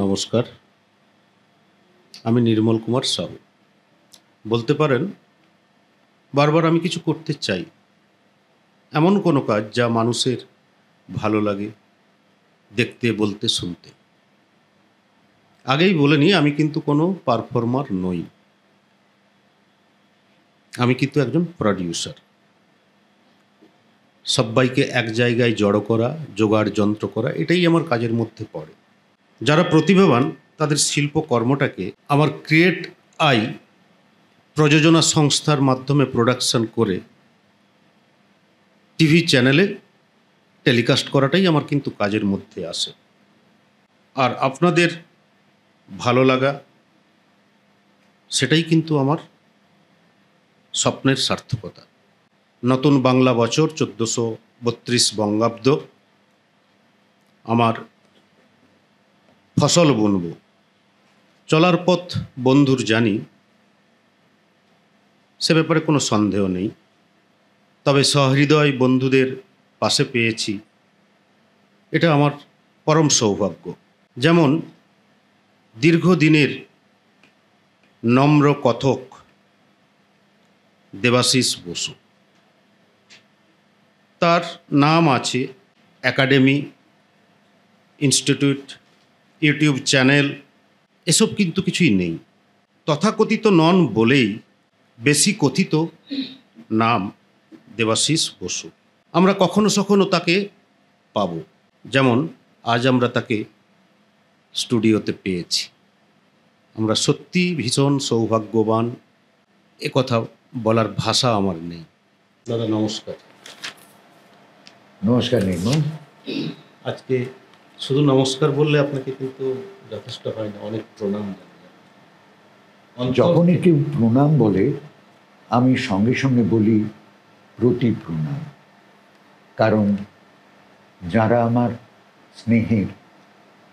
নমস্কার, আমি নির্মল কুমার সাহু। বলতে পারেন বারবার আমি কিছু করতে চাই, এমন কোনো কাজ যা মানুষের ভালো লাগে দেখতে, বলতে, শুনতে। আগেই বলে নিই, আমি কিন্তু কোনো পারফর্মার নই, আমি কিন্তু একজন প্রডিউসার। সব্বাইকে এক জায়গায় জড়ো করা, জোগাড় যন্ত্র করা, এটাই আমার কাজের মধ্যে পড়ে। যারা প্রতিভাবান তাদের শিল্পকর্মটাকে আমার ক্রিয়েট আই প্রযোজনা সংস্থার মাধ্যমে প্রোডাকশন করে টিভি চ্যানেলে টেলিকাস্ট করাটাই আমার কিন্তু কাজের মধ্যে আসে। আর আপনাদের ভালো লাগা, সেটাই কিন্তু আমার স্বপ্নের সার্থকতা। নতুন বাংলা বছর 1432 বঙ্গাব্দ, আমার ফসল বুনব। চলার পথ বন্ধুর জানি, সে ব্যাপারে কোনো সন্দেহ নেই। তবে সহৃদয় বন্ধুদের পাশে পেয়েছি, এটা আমার পরম সৌভাগ্য। যেমন দীর্ঘদিনের নম্র কথক দেবাশিস বসু, তার নাম আছে একাডেমি, ইনস্টিটিউট, ইউটিউব চ্যানেল, এসব কিন্তু কিছুই নেই। তথাকথিত নন বলেই বেশি কথিত নাম দেবাশিস বসু। আমরা কখনো সখনো তাকে পাব, যেমন আজ আমরা তাকে স্টুডিওতে পেয়েছি। আমরা সত্যি ভীষণ সৌভাগ্যবান, এ কথা বলার ভাষা আমার নেই। দাদা নমস্কার। নমস্কার নির্মল। আজকে শুধু নমস্কার বললে আপনাকে কিন্তু যথেষ্ট হয় না, অনেক প্রণাম। যখনই কেউ প্রণাম বলে আমি সঙ্গে সঙ্গে বলি প্রতি প্রণাম। কারণ যারা আমার স্নেহের,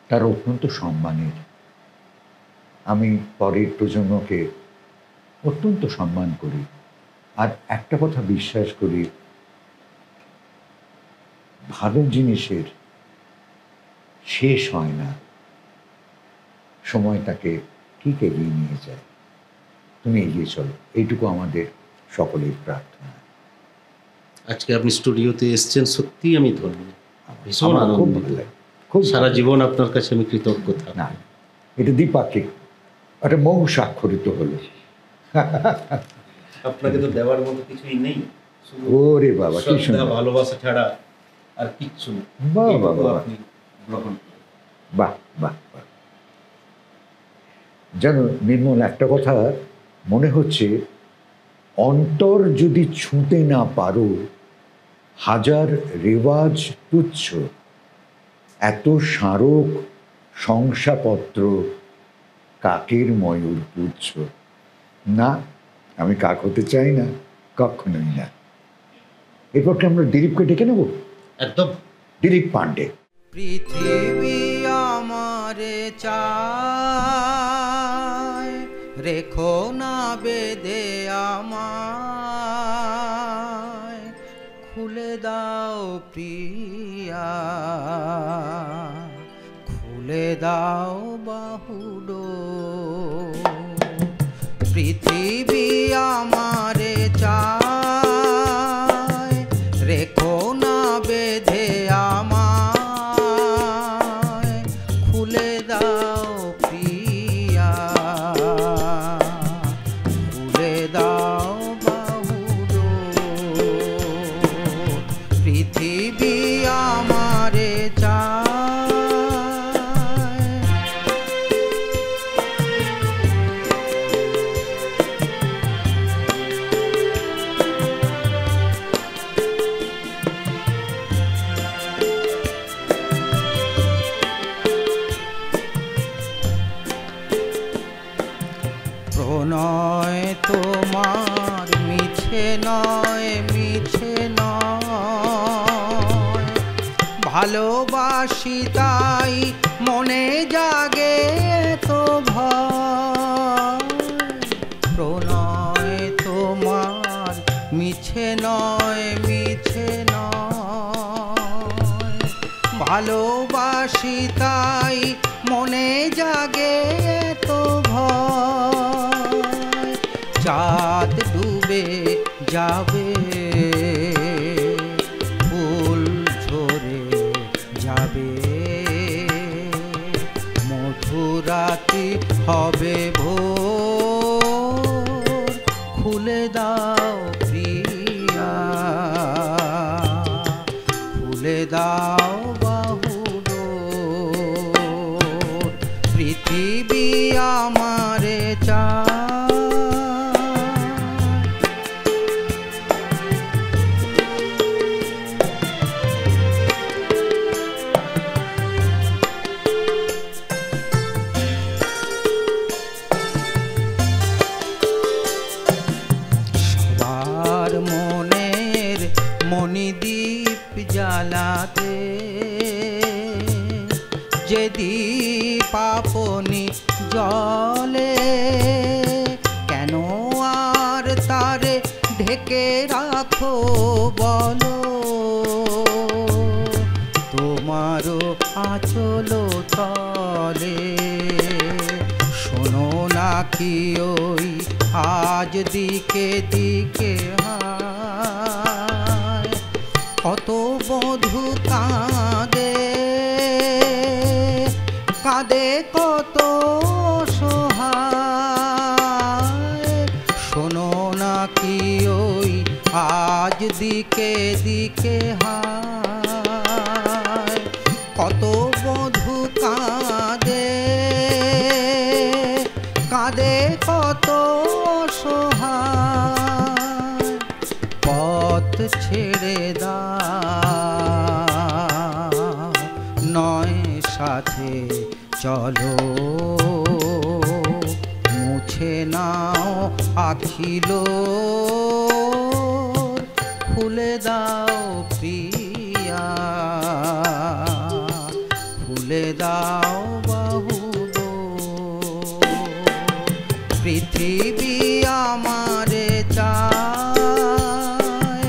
তারা অত্যন্ত সম্মানের। আমি পরের প্রজন্মকে অত্যন্ত সম্মান করি, আর একটা কথা বিশ্বাস করি, ভালো জিনিসের শেষ হয় না, সময় তাকে ঠিক এগিয়ে নিয়ে যায়। তুমি এগিয়ে চলো, এইটুকু আমাদের সকলের প্রার্থনা। আজকে আপনি স্টুডিওতে এসেছেন, সত্যি আমি ধন্য, ভীষণ খুব আনন্দিত। ভালো লাগে, খুব সারা জীবন আপনার কাছে আমি কৃতজ্ঞ থাকব। না, এটা দ্বিপাক্ষিক, একটা মৌ স্বাক্ষরিত হলো। আপনাকে তো দেওয়ার মতো কিছুই নেই, শুধু ওরে বাবা, কি শ্রদ্ধা, সুন্দর। ভালোবাসা ছাড়া আর কিচ্ছু না। বাহ, বাহ, এইটুকু বাহ। আপনি গ্রহণ করুন। বাহ বাহ বাহ। জানো নির্মল, একটা কথা মনে হচ্ছে, অন্তর যদি ছুঁতে না পারো, হাজার রেওয়াজ তুচ্ছ, এত স্মারক শংসাপত্র কাকের ময়ূর পুচ্ছ। না, আমি কাক হতে চাই না, কখনোই না। এরপর কি আমরা দিলীপকে ডেকে নেব? একদম। দিলীপ পান্ডে। পৃথিবী আমারে চায়, রেখো না বেদে আমায়, খুলে দাও প্রিয়া, খুলে দাও বাহুডো। পৃথিবী আমারে চায়, রেখো না বেঁধে আমায়, খুলে দাও প্রিয়া, খুলে দাও বাহুডো। পৃথিবী আমারে চায়। প্রণয় তোমার মিছে নয়, মিছে নয়, ভালোবাসি তাই মনে জাগে তো ভয়। প্রণয় তোমার মিছে নয়, মিছে নয়, ভালোবাসি তাই মনে মনে জাগে তো ভয়, চাঁদ ডুবে যাবে, ফুল ঝরে যাবে, মধুরাতি হবে ভোর, খুলে দাও প্রিয়া, খুলে দাও বাহুডোর, পৃথিবী আমারে চায়। সবার মনের মণিদ্বীপ জ্বালাতে, যে দীপ আপনি জলে, কেন আর তারে ঢেকে রাখো বলো, তোমারও আঁচল তলে। শোনো নাকি ওই আজ দিকে দিকে হায়, কত বধূ কাঁদে, কাঁদে কত সহায়। শোনো নাকি ওই আজ দিকে দিকে হায়, কত বধূ কাঁদে, কাঁদে কত সহায়। পথ ছেড়ে দাও, নয় সাথে চলো, মুছে নাও আখিল, খুলে দাও প্রিয়া, খুলে দাও বাহুডোর, পৃথিবী আমারে চায়,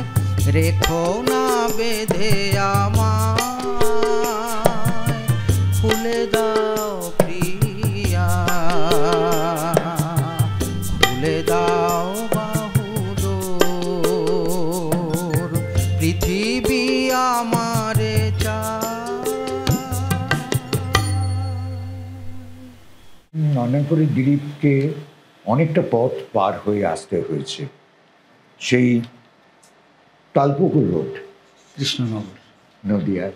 রেখো না বেঁধে আমায়, খুলে দাও প্রিয়া, খুলে দাও বাহুডোর, পৃথিবী আমারে চায়। অনেক করে দিলীপকে অনেকটা পথ পার হয়ে আসতে হয়েছে, সেই তালপুকুর রোড, কৃষ্ণনগর, নদিয়ার।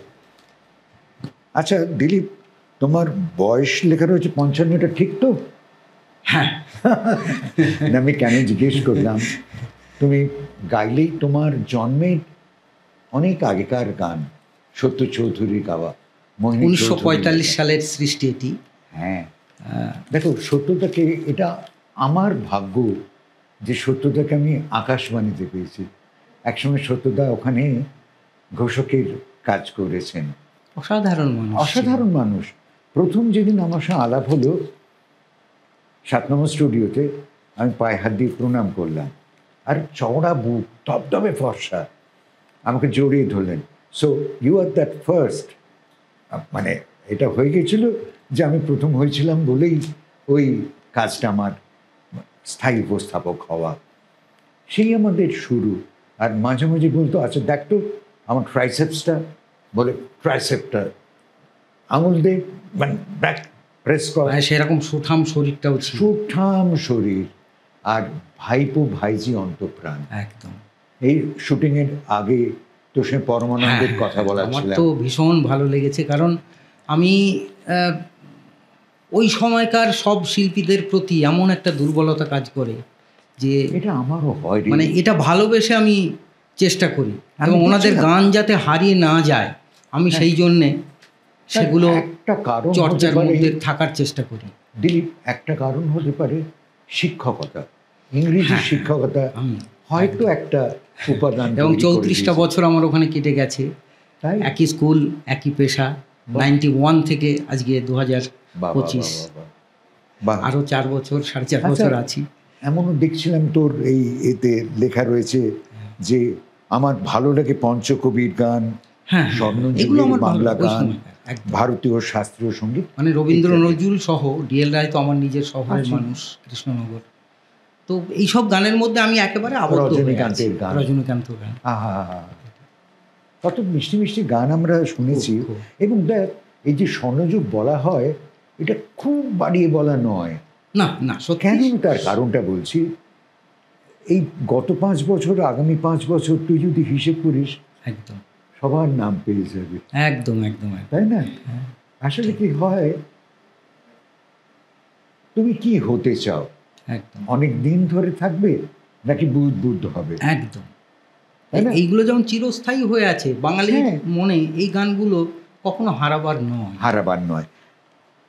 আচ্ছা দিলীপ, তোমার বয়স লেখা রয়েছে 55, এটা ঠিক তো? হ্যাঁ। না, আমি কেন জিজ্ঞেস করলাম, তুমি গাইলেই তোমার জন্মের অনেক আগেকার গান, সত্য চৌধুরীর গাওয়া, মোহিনী 1945 সালের সৃষ্টি এটি। হ্যাঁ, দেখো সত্যতাকে, এটা আমার ভাগ্য যে সত্যতাকে আমি আকাশবাণীতে পেয়েছি। একসময় সত্যতা ওখানে ঘোষকের কাজ করেছেন, অসাধারণ মানুষ, অসাধারণ মানুষ। প্রথম যেদিন আমার সঙ্গে আলাপ হলো 7 নম্বর স্টুডিওতে, আমি পায়ে হাত দিয়ে প্রণাম করলাম, আর চওড়া বুক, ধবধবে ফর্সা, আমাকে জড়িয়ে ধরলেন। So you are that first, মানে এটা হয়ে গেছিল যে আমি প্রথম হয়েছিলাম বলেই ওই কাজটা আমার স্থায়ী উপস্থাপক হওয়া, সেই আমাদের শুরু। আর মাঝে মাঝে বলতো, আচ্ছা দেখ তো আমার ট্রাইসেপসটা, বলে ট্রাইসেপটা আঙুল দিয়ে মানে ব্যাক প্রেস করা, সেরকম সুঠাম শরীরটাও ছিল, সুঠাম শরীর। আর ভাইপো ভাইজি অন্তপ্রাণ। একদম। এই শুটিংয়ের আগে তোর সঙ্গে পরমানন্দের কথা বলা আমার ছিল, তো ভীষণ ভালো লেগেছে, কারণ আমি ওই সময়কার সব শিল্পীদের প্রতি এমন একটা দুর্বলতা কাজ করে যে এটা আমারও হয় রে। মানে এটা ভালোবেসে আমি চেষ্টা করি, এবং ওনাদের গান যাতে হারিয়ে না যায় আমি সেই জন্যে সেগুলো একটা কারণ চর্চার মধ্যে থাকার চেষ্টা করি। দিলীপ, একটা কারণ হতে পারে শিক্ষকতা, ইংরেজি শিক্ষকতা হয়তো একটা উপাদান, এবং 34টা বছর আমার ওখানে কেটে গেছে, তাই একই স্কুল একই পেশা, 91 থেকে আজকে 2025, আরও 4 বছর 4.5 বছর আছি। এমনও দেখছিলাম তোর এই এতে লেখা রয়েছে যে আমার ভালো লাগে পঞ্চকবির গান, স্বর্ণযুগের বাংলা গান, একদম। ভারতীয় শাস্ত্রীয় সঙ্গীত, মানে রবীন্দ্র ইত্যাদি। নজরুল সহ ডিএল রায় তো আমার নিজের শহরের আচ্ছা। মানুষ, কৃষ্ণনগর। তো এইসব গানের মধ্যে আমি একেবারে আবদ্ধ হয়ে আছি। রজনীকান্তের গান। রজনীকান্তের গান আহা, কত মিষ্টি মিষ্টি গান আমরা শুনেছি। খুব। এবং দেখ, এই যে স্বর্ণযুগ বলা হয়, এটা খুব বাড়িয়ে বলা নয়। না না, সত্যি কেন তার কারণটা বলছি, এই গত 5 বছর, আগামী 5 বছর তুই যদি হিসেব করিস, একদম সবার নাম পেয়ে যাবে, একদম একদম একদম। তাই না? হ্যাঁ। আসলে কি হয়, তুমি কি হতে চাও? একদম অনেক দিন ধরে থাকবে নাকি বুদ্ধ হবে? একদম। তাই না? এইগুলো যেমন চিরস্থায়ী হয়ে আছে বাঙালির হ্যাঁ। মনে, এই গানগুলো কখনো হারাবার নয়। হারাবার নয়।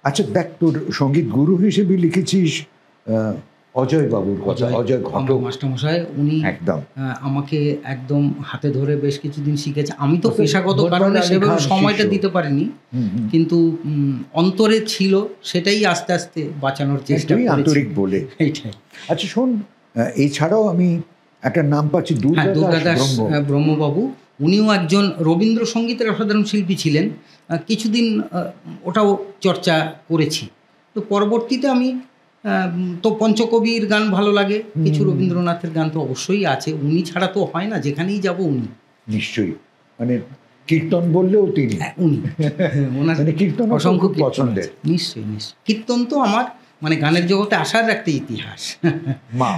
আচ্ছা দেখ, তোর সঙ্গীত গুরু হিসেবে লিখেছিস অজয় বাবুর কথা, অজয় ঘটক মাস্টারমশাই, উনি একদম। আমাকে একদম হাতে ধরে বেশ কিছুদিন শিখেছে। আমি তো আচ্ছা, পেশাগত বনমালী কারণে সেভাবে খান সময়টা শিষ্য। দিতে পারিনি, হুম, হুম। কিন্তু অন্তরে ছিল, সেটাই আস্তে আস্তে বাঁচানোর চেষ্টা তুই করেছি। আন্তরিক বলে। এইটাই। আচ্ছা শোন, এছাড়াও আমি একটা নাম পাচ্ছি, হ্যাঁ, দুর্গাদাস ব্রহ্ম। ব্রহ্মবাবু, উনিও একজন রবীন্দ্রসঙ্গীতের অসাধারণ শিল্পী ছিলেন। কিছুদিন ওটাও চর্চা করেছি। তো পরবর্তীতে আমি তো পঞ্চকবির গান ভালো লাগে, কিছু রবীন্দ্রনাথের গান তো অবশ্যই আছে, উনি ছাড়া তো হয় না, যেখানেই যাব উনি। নিশ্চয়ই, মানে কীর্তন বললেও তিনি, উনি ওনার মানে কীর্তন অসংখ্য খুব কীর্তন পছন্দের। আছে। নিশ্চয়ই নিশ্চয়ই। কীর্তন তো আমার মানে গানের জগতে আসার একটা ইতিহাস। মা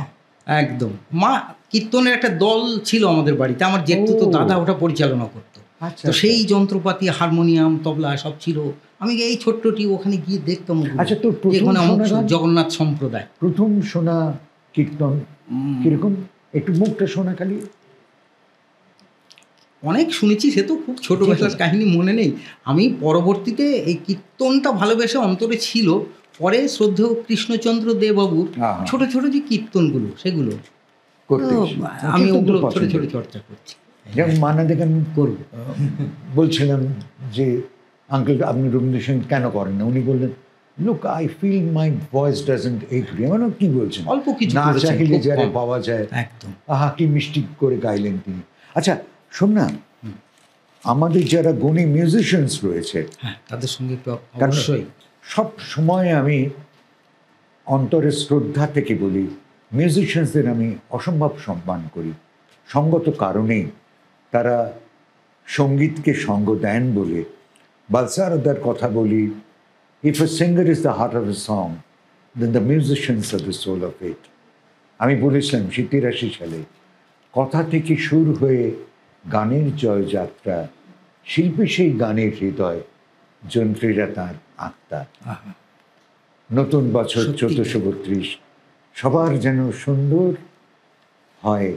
একদম। মা কীর্তনের একটা দল ছিল আমাদের বাড়িতে, আমার জেঠতুতো ও। দাদা ওটা পরিচালনা করতো। আচ্ছা, তো আচ্ছা। সেই যন্ত্রপাতি, হারমোনিয়াম, তবলা সব ছিল। আমি এই ছোট্টটি ওখানে গিয়ে দেখতাম ওগুলো। আচ্ছা, তোর প্রথম যেখানে অমুক শোনা গান? জগন্নাথ সম্প্রদায়। প্রথম শোনা কীর্তন কিরকম? একটু মুখটা শোনা খালি। অনেক শুনেছি, সে তো খুব ছোটবেলার কাহিনী মনে নেই। আমি পরবর্তীতে এই কীর্তনটা ভালোবেসে অন্তরে ছিল। পরে শ্রদ্ধেয় কৃষ্ণচন্দ্র দে বাবুর আহা। ছোট ছোট যে কীর্তনগুলো, সেগুলো করতে তো আমি কীর্তন তো ওগুলো ছোট পছন্দের। ছোট চর্চা করছি। যেমন মানা দেখেন করব। বলছিলাম যে আঙ্কেল আপনি রবীন্দ্রসঙ্গীত কেন করেন না, উনি বললেন look I feel my voice doesn't agree. মানে কি বলছেন, অল্প কিছু না করেছেন, চাইলে খুব যারা কম। পাওয়া যায়। একদম। আহা, কি মিষ্টি করে গাইলেন তিনি। আচ্ছা শোন না, আমাদের যারা গুণী মিউজিশিয়ানস রয়েছে, হ্যাঁ, তাদের সঙ্গে তো কারণ অবশ্যই সব সময় আমি অন্তরের শ্রদ্ধা থেকে বলি, মিউজিশিয়ানসদের আমি অসম্ভব সম্মান করি। সঙ্গত কারণেই তারা সঙ্গীতকে সঙ্গ দেন বলে। বালসারদার কথা বলি, if a singer is the heart of a song, then the musicians are the soul of it. আমি বলেছিলাম 83 সালে, কথা থেকে সুর হয়ে গানের জয়যাত্রা, শিল্পী সেই গানের হৃদয়, যন্ত্রীরা তাঁর আত্মা। আহা। নতুন বছর সত্যি। 1432 সবার যেন সুন্দর হয়,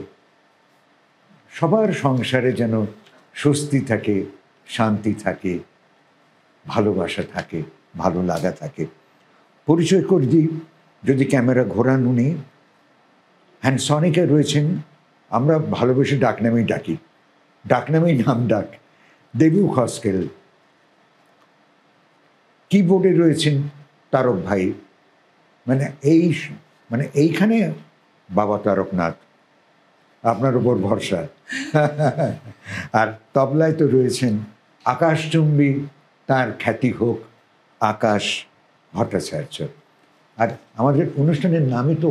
সবার সংসারে যেন স্বস্তি থাকে, শান্তি থাকে, ভালোবাসা থাকে, ভালো লাগা থাকে। পরিচয় করে দিই, যদি ক্যামেরা ঘোরান, উনি হ্যান্ডসনিকে রয়েছেন, আমরা ভালোবেসে ডাকনামেই ডাকি, ডাকনামেই নাম ডাক, দেবু খসকেল। কিবোর্ডে রয়েছেন তারক ভাই, মানে এইখানে বাবা তারকনাথ, আপনার উপর ভরসা। আর তবলায় তো রয়েছেন আকাশচুম্বী, তার খ্যাতি হোক, আকাশ ভট্টাচার্য। আর আমাদের অনুষ্ঠানের নামই তো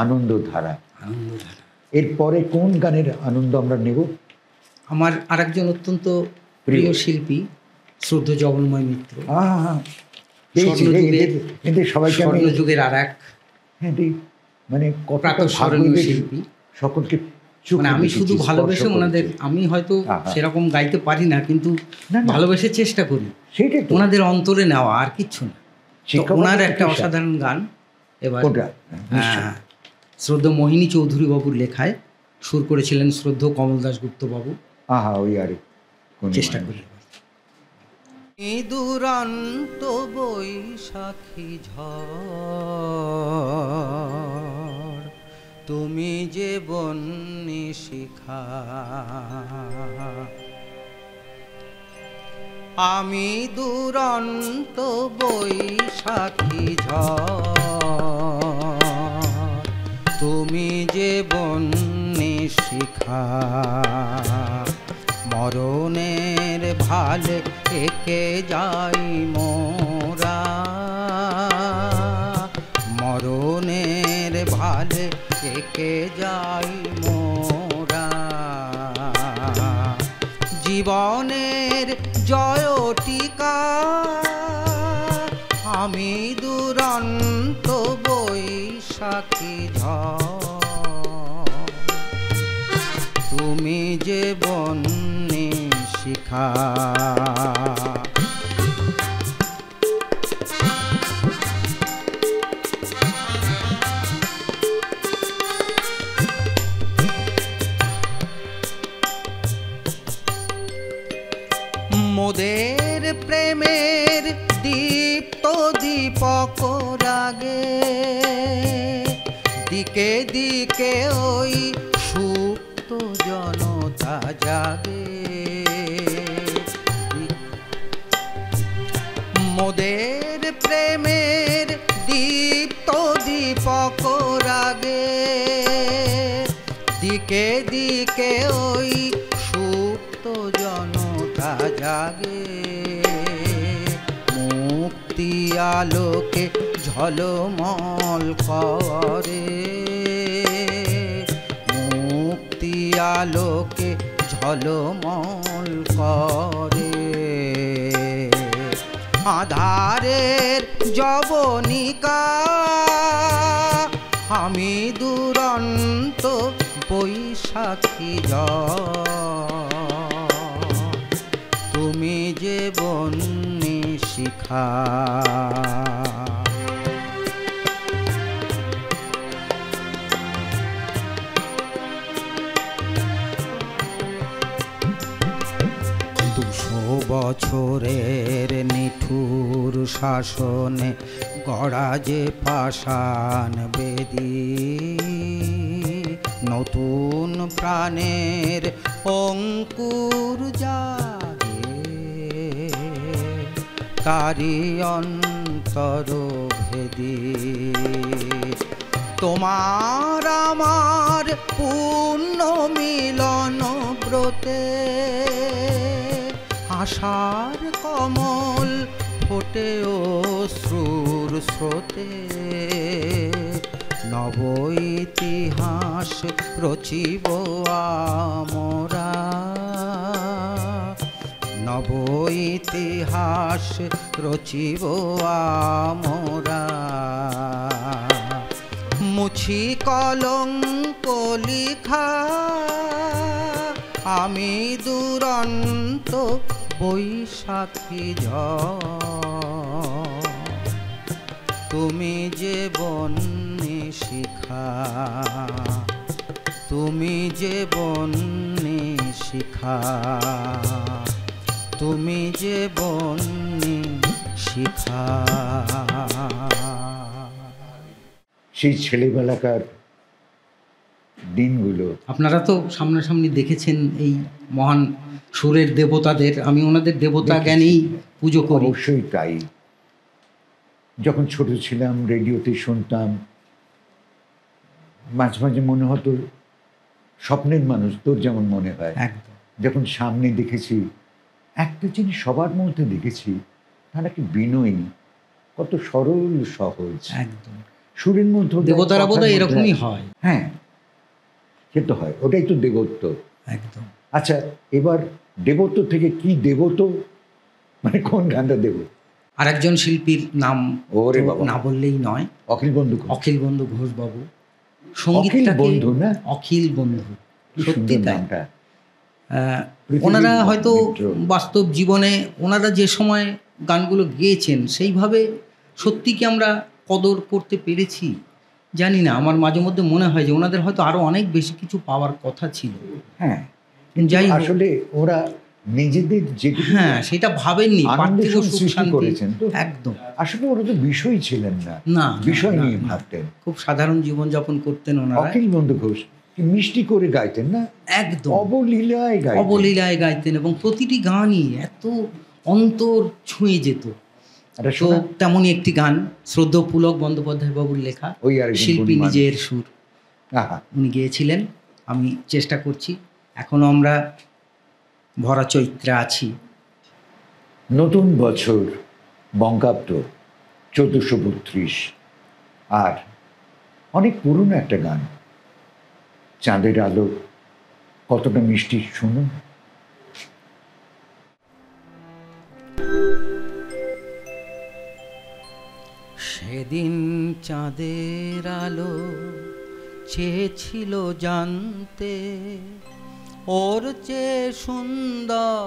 আনন্দধারা। আনন্দধারা। এরপরে কোন গানের আনন্দ আমরা নেব? আমার আরেকজন অত্যন্ত প্রিয় শিল্পী শ্রদ্ধেয় জগন্ময় মিত্র, এদের সবাইকে আমি, স্বর্ণযুগের আর এক হ্যাঁ, মানে কতটা প্রাতঃস্মরণীয় ভাগ্যদেবী, শিল্পী। সকলকে মানে আমি শুধু ভালোবেসে ওনাদের, আমি হয়তো আহা। সেরকম গাইতে পারি না, কিন্তু না, না। ভালোবেসে চেষ্টা করি সেটাই তো ওনাদের অন্তরে নেওয়া, আর কিচ্ছু না। তো শিক্ষকতা ওনার একটা পেশা। অসাধারণ গান এবার কোনটা? নিশ্চয়ই। শ্রদ্ধেয় মোহিনী চৌধুরী বাবুর লেখায়, সুর করেছিলেন শ্রদ্ধেয় কমল দাশগুপ্ত বাবু। আহা, ওই আর কোন চেষ্টা মানুষ। করি। দুরন্ত বৈশাখী ঝড়, তুমি যে বন্যি শিখা, আমি দুরন্ত বৈশাখী ঝড়, তুমি যে বন্যি শিখা, মরণের ভালে একে যাই মোরা, মরণের ভালে একে যাই মোরা। জীবনের জয় টিকা আমি দুরন্ত বৈশাখী ঝড়, তুমি যে বন্যে শিখা। মোদের প্রেমের দীপ্ত দীপক রাগে, দিকে দিকে ওই সুপ্ত জনতা জাগে। মোদের প্রেমের দীপ্ত দীপক রাগে, দিকে দিকে ওই সুপ্ত জনতা জাগে। মুক্তি আলোকে ঝলমল করে, মুক্তি আলোকে ঝলমল করে। আধারের যবনিকা আমি দুরন্ত বৈশাখী ঝড়, তুমি যে বন্যে শিখা। বছরের নিঠুর শাসনে গড়া যে পাষাণ বেদী, নতুন প্রাণের অঙ্কুর জাগে, তারি অন্তর ভেদী। তোমার আমার পূর্ণ মিলন ব্রতে, আশার কমল ফোটে অশ্রুর স্রোতে। নব ইতিহাস রচিব আমরা, নব ইতিহাস রচিব আমরা। মুছি কলঙ্ক লিখা আমি দুরন্ত বৈশাখী ঝড়, তুমি যে বন্যে শিখা, তুমি যে বন্যে শিখা, তুমি যে বন্যে শিখা। সেই ছেলেবেলাকার দিনগুলো আপনারা তো সামনাসামনি দেখেছেন এই মহান সুরের দেবতাদের। আমি ওনাদের দেবতা জ্ঞানেই পুজো করি। অবশ্যই তাই। যখন ছোট ছিলাম রেডিওতে শুনতাম, মাঝে মাঝে মনে হতো স্বপ্নের মানুষ, তোর যেমন মনে হয়। একদম। যখন সামনে দেখেছি, একটা জিনিস সবার মধ্যে দেখেছি, তারা কি বিনয়ী, কত সরল সহজ। একদম। সুরের মধ্যে দেবতারা বোধহয় এরকমই হয়। হ্যাঁ, সে তো হয়, ওটাই তো দেবত্ব। একদম। আচ্ছা, এবার দেবত্ব থেকে কি দেবত্ব, মানে কোন গানটা দেব? আরেকজন শিল্পীর নাম ওরে বাবা, না বললেই নয়, অখিল বন্ধু ঘোষ। অখিল বন্ধু ঘোষ বাবু। অখিল বন্ধু না? অখিল বন্ধু, কি সত্যি সুন্দর তাই। নামটা। ওনারা পৃথিবীর হয়তো মিত্র। বাস্তব জীবনে ওনারা যে সময় গানগুলো গেয়েছেন সেইভাবে সত্যি কি আমরা কদর করতে পেরেছি জানি না। আমার মাঝে মধ্যে মনে হয় যে ওনাদের হয়তো আরো অনেক বেশি কিছু পাওয়ার কথা ছিল। হ্যাঁ, যাই হোক, আসলে ওরা নিজেদের যে হ্যাঁ সেটা ভাবেননি, পার্থিব সুখ সৃষ্টি শান্তি। করেছেন তো। একদম। আসলে ওরা তো বিষয় ছিলেন না, না, বিষয় না, নিয়ে না। ভাবতেন। খুব সাধারণ জীবনযাপন করতেন ওনারা। অখিল বন্ধু ঘোষ কি মিষ্টি করে গাইতেন না, একদম অবলীলায় গাইতেন। অবলীলায় গাইতেন এবং প্রতিটি গানই এত অন্তর ছুঁয়ে যেত। এটা তো শোনা তেমনই একটি গান শ্রদ্ধেয় পুলক বন্দ্যোপাধ্যায় বাবুর লেখা, ওই আরেকজন শিল্পী গুণী নিজের মানুষ। সুর, আহা, উনি গেয়েছিলেন। আমি চেষ্টা করছি, এখনো আমরা ভরা চৈত্রে আছি। নতুন বছর বঙ্গাব্দ 1432, আর অনেক পুরনো একটা গান, চাঁদের আলো কতটা মিষ্টি, শুনুন। সেদিন চাঁদের আলো চেয়েছিল জানতে, ওর চেয়ে সুন্দর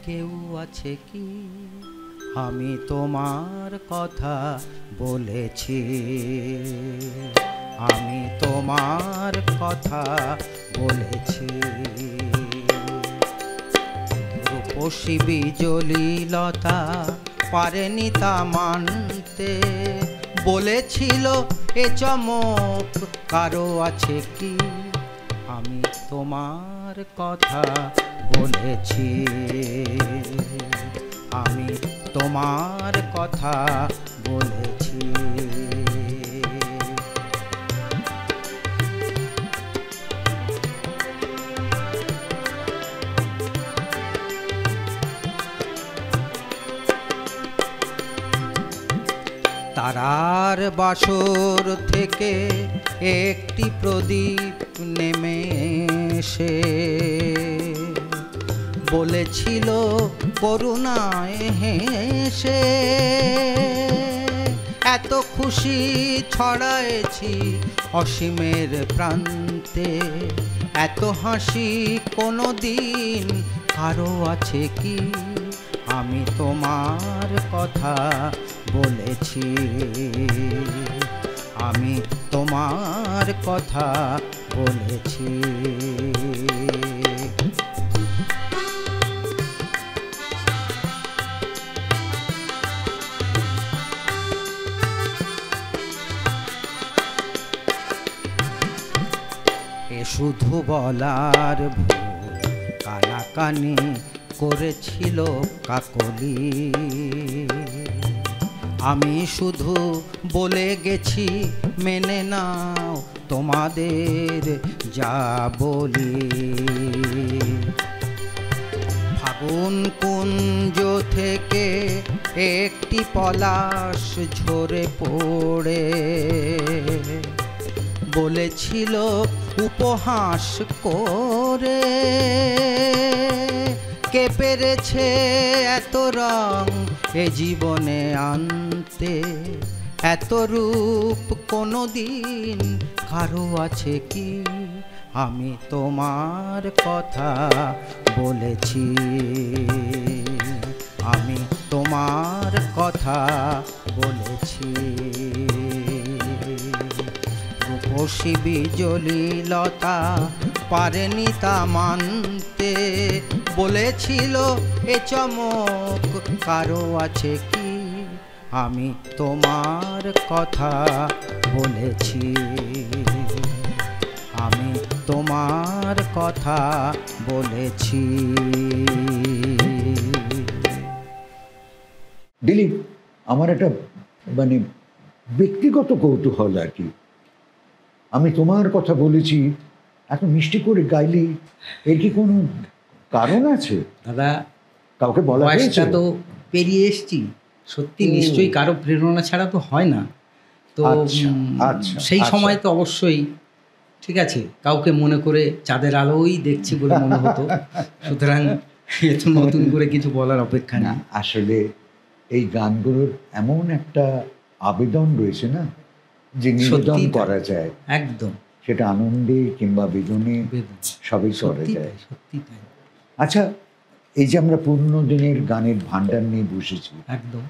কেউ আছে কি? আমি তোমার কথা বলেছি, আমি তোমার কথা বলেছি। রূপসী বিজলি লতা পারেনি তা মানতে, বলেছিল এ চমক কারো আছে কি? আমি তোমার কথা বলেছি, আমি তোমার কথা বলেছি। তারার বাসর থেকে একটি প্রদীপ নেমে এসে বলেছিল করুণায় হেসে, এত খুশি ছড়ায়েছি অসীমের প্রান্তে, এত হাসি কোনো দিন কারো আছে কি? আমি তোমার কথা বলেছি, আমি তোমার কথা বলেছি। এ শুধু বলার ভুল, কানাকানি করেছিল কাকলি, আমি শুধু বলে গেছি মেনে নাও তোমাদের যা বলি। ফাগুন কুঞ্জ থেকে একটি পলাশ ঝরে পড়ে বলেছিল উপহাস করে, কে পেরেছে এত রং এ জীবনে আনতে, এত রূপ কোনো দিন কারো আছে কি? আমি তোমার কথা বলেছি, আমি তোমার কথা বলেছি। রূপসী বিজলি লতা পারেনি তা মানতে, বলেছিল এ চমক কারো আছে কি? আমি তোমার কথা বলেছি, আমি তোমার কথা বলেছি। দিলীপ, আমার একটা মানে ব্যক্তিগত কৌতূহল আর কি, আমি তোমার কথা বলেছি এত মিষ্টি করে গাইলি, এর কি কোনো কারণ আছে? দাদা, কাউকে বলা হয়েছে? বয়সটা তো পেরিয়ে এসছি, সত্যি নিশ্চয়ই কারো প্রেরণা ছাড়া তো হয় না। তো সেই সময় তো অবশ্যই ঠিক আছে, কাউকে মনে করে চাঁদের আলোই দেখছি বলে মনে হতো, সুতরাং এত নতুন করে কিছু বলার অপেক্ষা না, নেই। আসলে এই গানগুলোর এমন একটা আবেদন রয়েছে না, যে নিবেদন করা যায়, একদম, সেটা আনন্দে কিংবা বেদনে সবই করা যায়। সত্যি তাই। আচ্ছা, এই যে আমরা পুরনো দিনের গানের ভান্ডার নিয়ে বসেছি, একদম।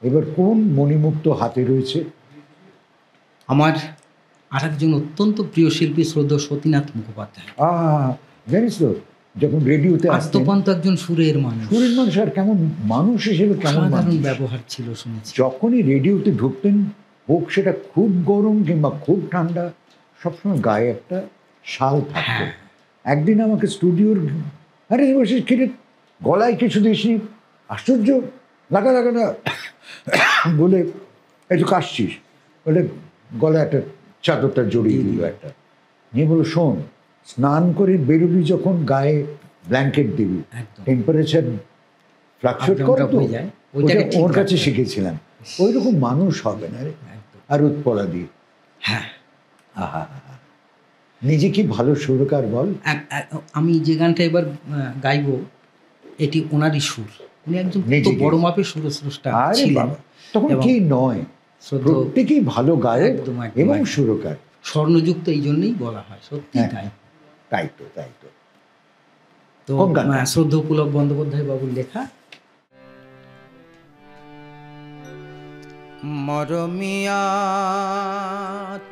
এবার কোন মণিমুক্ত হাতে রয়েছে? আমার আরেকজন অত্যন্ত প্রিয় শিল্পী শ্রদ্ধেয় সতীনাথ মুখোপাধ্যায়। জানিস তো, যখন রেডিওতে আসতেন, আত্মপান্ত একজন সুরের মানুষ, সুরের মানুষ, আর কেমন মানুষ হিসেবে কেমন সাধারণ ব্যবহার ছিল শুনেছি। যখনই রেডিওতে ঢুকতেন, হোক সেটা খুব গরম কিংবা খুব ঠান্ডা, সবসময় গায়ে একটা শাল থাকতো। একদিন আমাকে স্টুডিওর, আরে বসে কিরে গলায় কিছু দিসনি, আশ্চর্য, লাগা লাগা না বলে একটু কাশছিস বলে গলায় একটা চাদরটা জড়িয়ে দিল একটা, নিয়ে বললো শোন, স্নান করে বেরোবি যখন গায়ে ব্ল্যাঙ্কেট দিবি, একদম। টেম্পারেচার ফ্লাকচুয়েট Up করে down তো, হয়ে যায়, ওইটাকে ওটা ঠিক ওর কাছে রাখতে হবে। শিখেছিলাম। ওই রকম মানুষ হবে না রে। একদম। আর উৎপলা দি, হ্যাঁ, আহা, নিজে কি ভালো সুরকার বল। আমি যে গানটা এবার গাইবো এটি ওনারই সুর। উনি একজন তো নিজেকে। বড় মাপের সুরস্রষ্টা আরে ছিলেন। বাবা, তখন এবং কি নয়, শ্রদ্ধেয় প্রত্যেকেই ভালো গায়ক একদম, একদম, এবং একদম। সুরকার। স্বর্ণযুক্ত এই জন্যই বলা হয়, সত্যি হ্যাঁ, তাই। তাই তো, তাই তো। তো কোন গানটা? শ্রদ্ধেয় পুলক বন্দ্যোপাধ্যায় বাবুর লেখা। মরমিয়া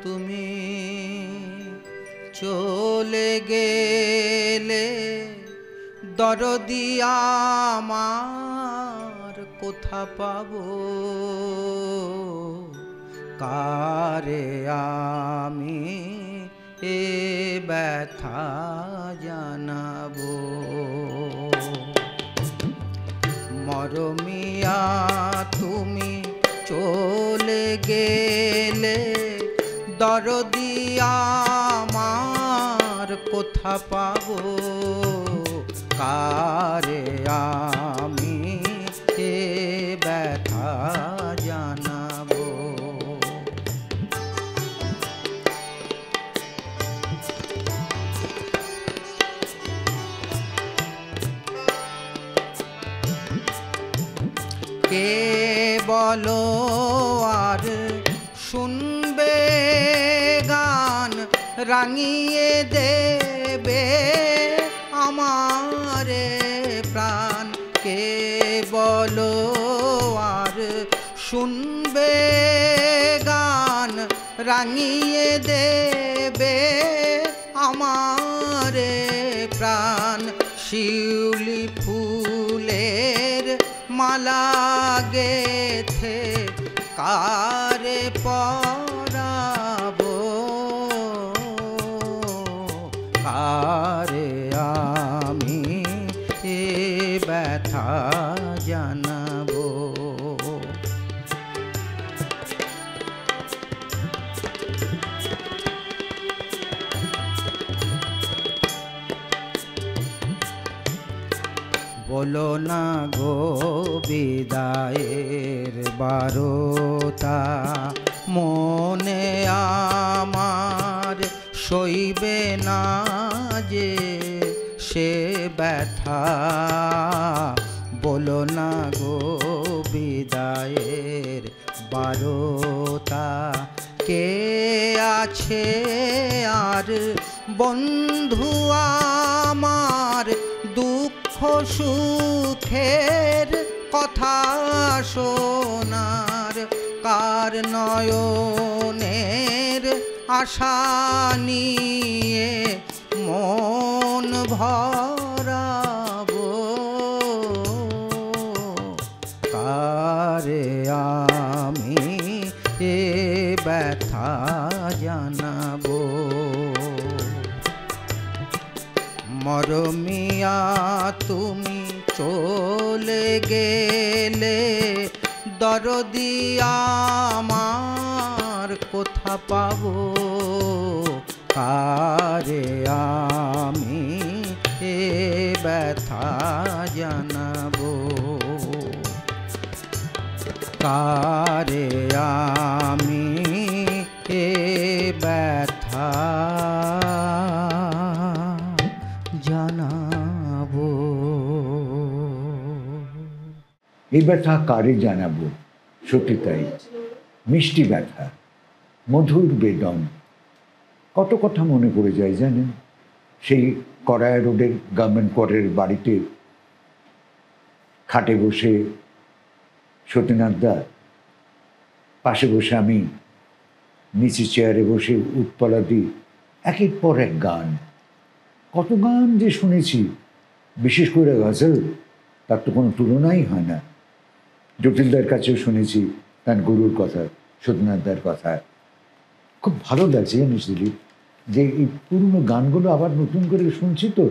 তুমি চলে গেলে, দরদি আমার কোথা পাবো, কারে আমি এ ব্যথা জানাবো। মরমিয়া তুমি চলে গেলে, দরদি আমার কোথা পাবো, কারে আমি এ ব্যথা জানাবো। কে বলো আর শুনবে গান, রাঙিয়ে দেবে আমারে প্রাণ। কে বলো আর শুনবে গান, রাঙিয়ে দেবে আমারে প্রাণ। শিউলি ফুলের মালা গেথে কারে পরাবো, কারে আমি এ ব্যথা জানাবো। বলো না গো বিদায়ের বারতা, মনে আমার সইবে না যে সে ব্যথা। বলো না গো বিদায়ের বারতা, কে আছে আর বন্ধু আমার দুঃখ সুখের কথা শোনার। কার নয়নের আশা নিয়ে মন ভরাবো, কারে আমি এ ব্যথা জানাবো। মরমিয়া তুমি চলে গেলে, দরদি আমার কোথা পাবো, কারে আমি এ ব্যথা জানাবো, কারে আমি এ ব্যথা জানাবো। এই ব্যথা কারে জানাবো, সত্যি তাই। মিষ্টি ব্যথা, মধুর বেদন, কত কথা মনে পড়ে যায় জানেন। সেই করায় রোডের গভর্নমেন্ট কোয়ার্টারের বাড়িতে খাটে বসে সতীনাথদা, পাশে বসে আমি, নিচে চেয়ারে বসে উৎপলা দি, একের পর এক গান। কত গান যে শুনেছি, বিশেষ করে গজল, তার তো কোনো তুলনাই হয় না। জটিলদার কাছেও শুনেছি তার গুরুর কথা, সতীনাথদার কথা। খুব ভালো লাগছে জানিস দিলীপ, যে এই পুরনো গানগুলো আবার নতুন করে শুনছি তো।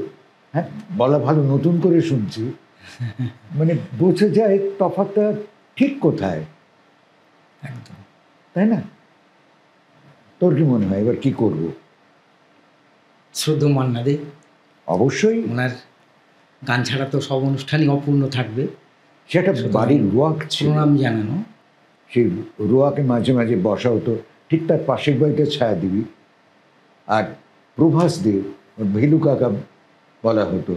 হ্যাঁ, বলা ভালো, নতুন করে শুনছি, মানে বোঝা যায় তফাৎটা ঠিক কোথায়, একদম তাই না? তোর কি মনে হয় এবার কি করব? শ্রদ্ধেয় মান্না দে, অবশ্যই ওনার গান ছাড়া তো সব অনুষ্ঠানই অপূর্ণ থাকবে। সেটা বাড়ির রোয়াক ছিল, প্রণাম জানানো। সেই রোয়াকে মাঝে মাঝে বসা হতো, ঠিক তার পাশের বাড়িতে ছায়াদেবী, আর প্রভাস দে, ভেলু কাকা বলা হতো,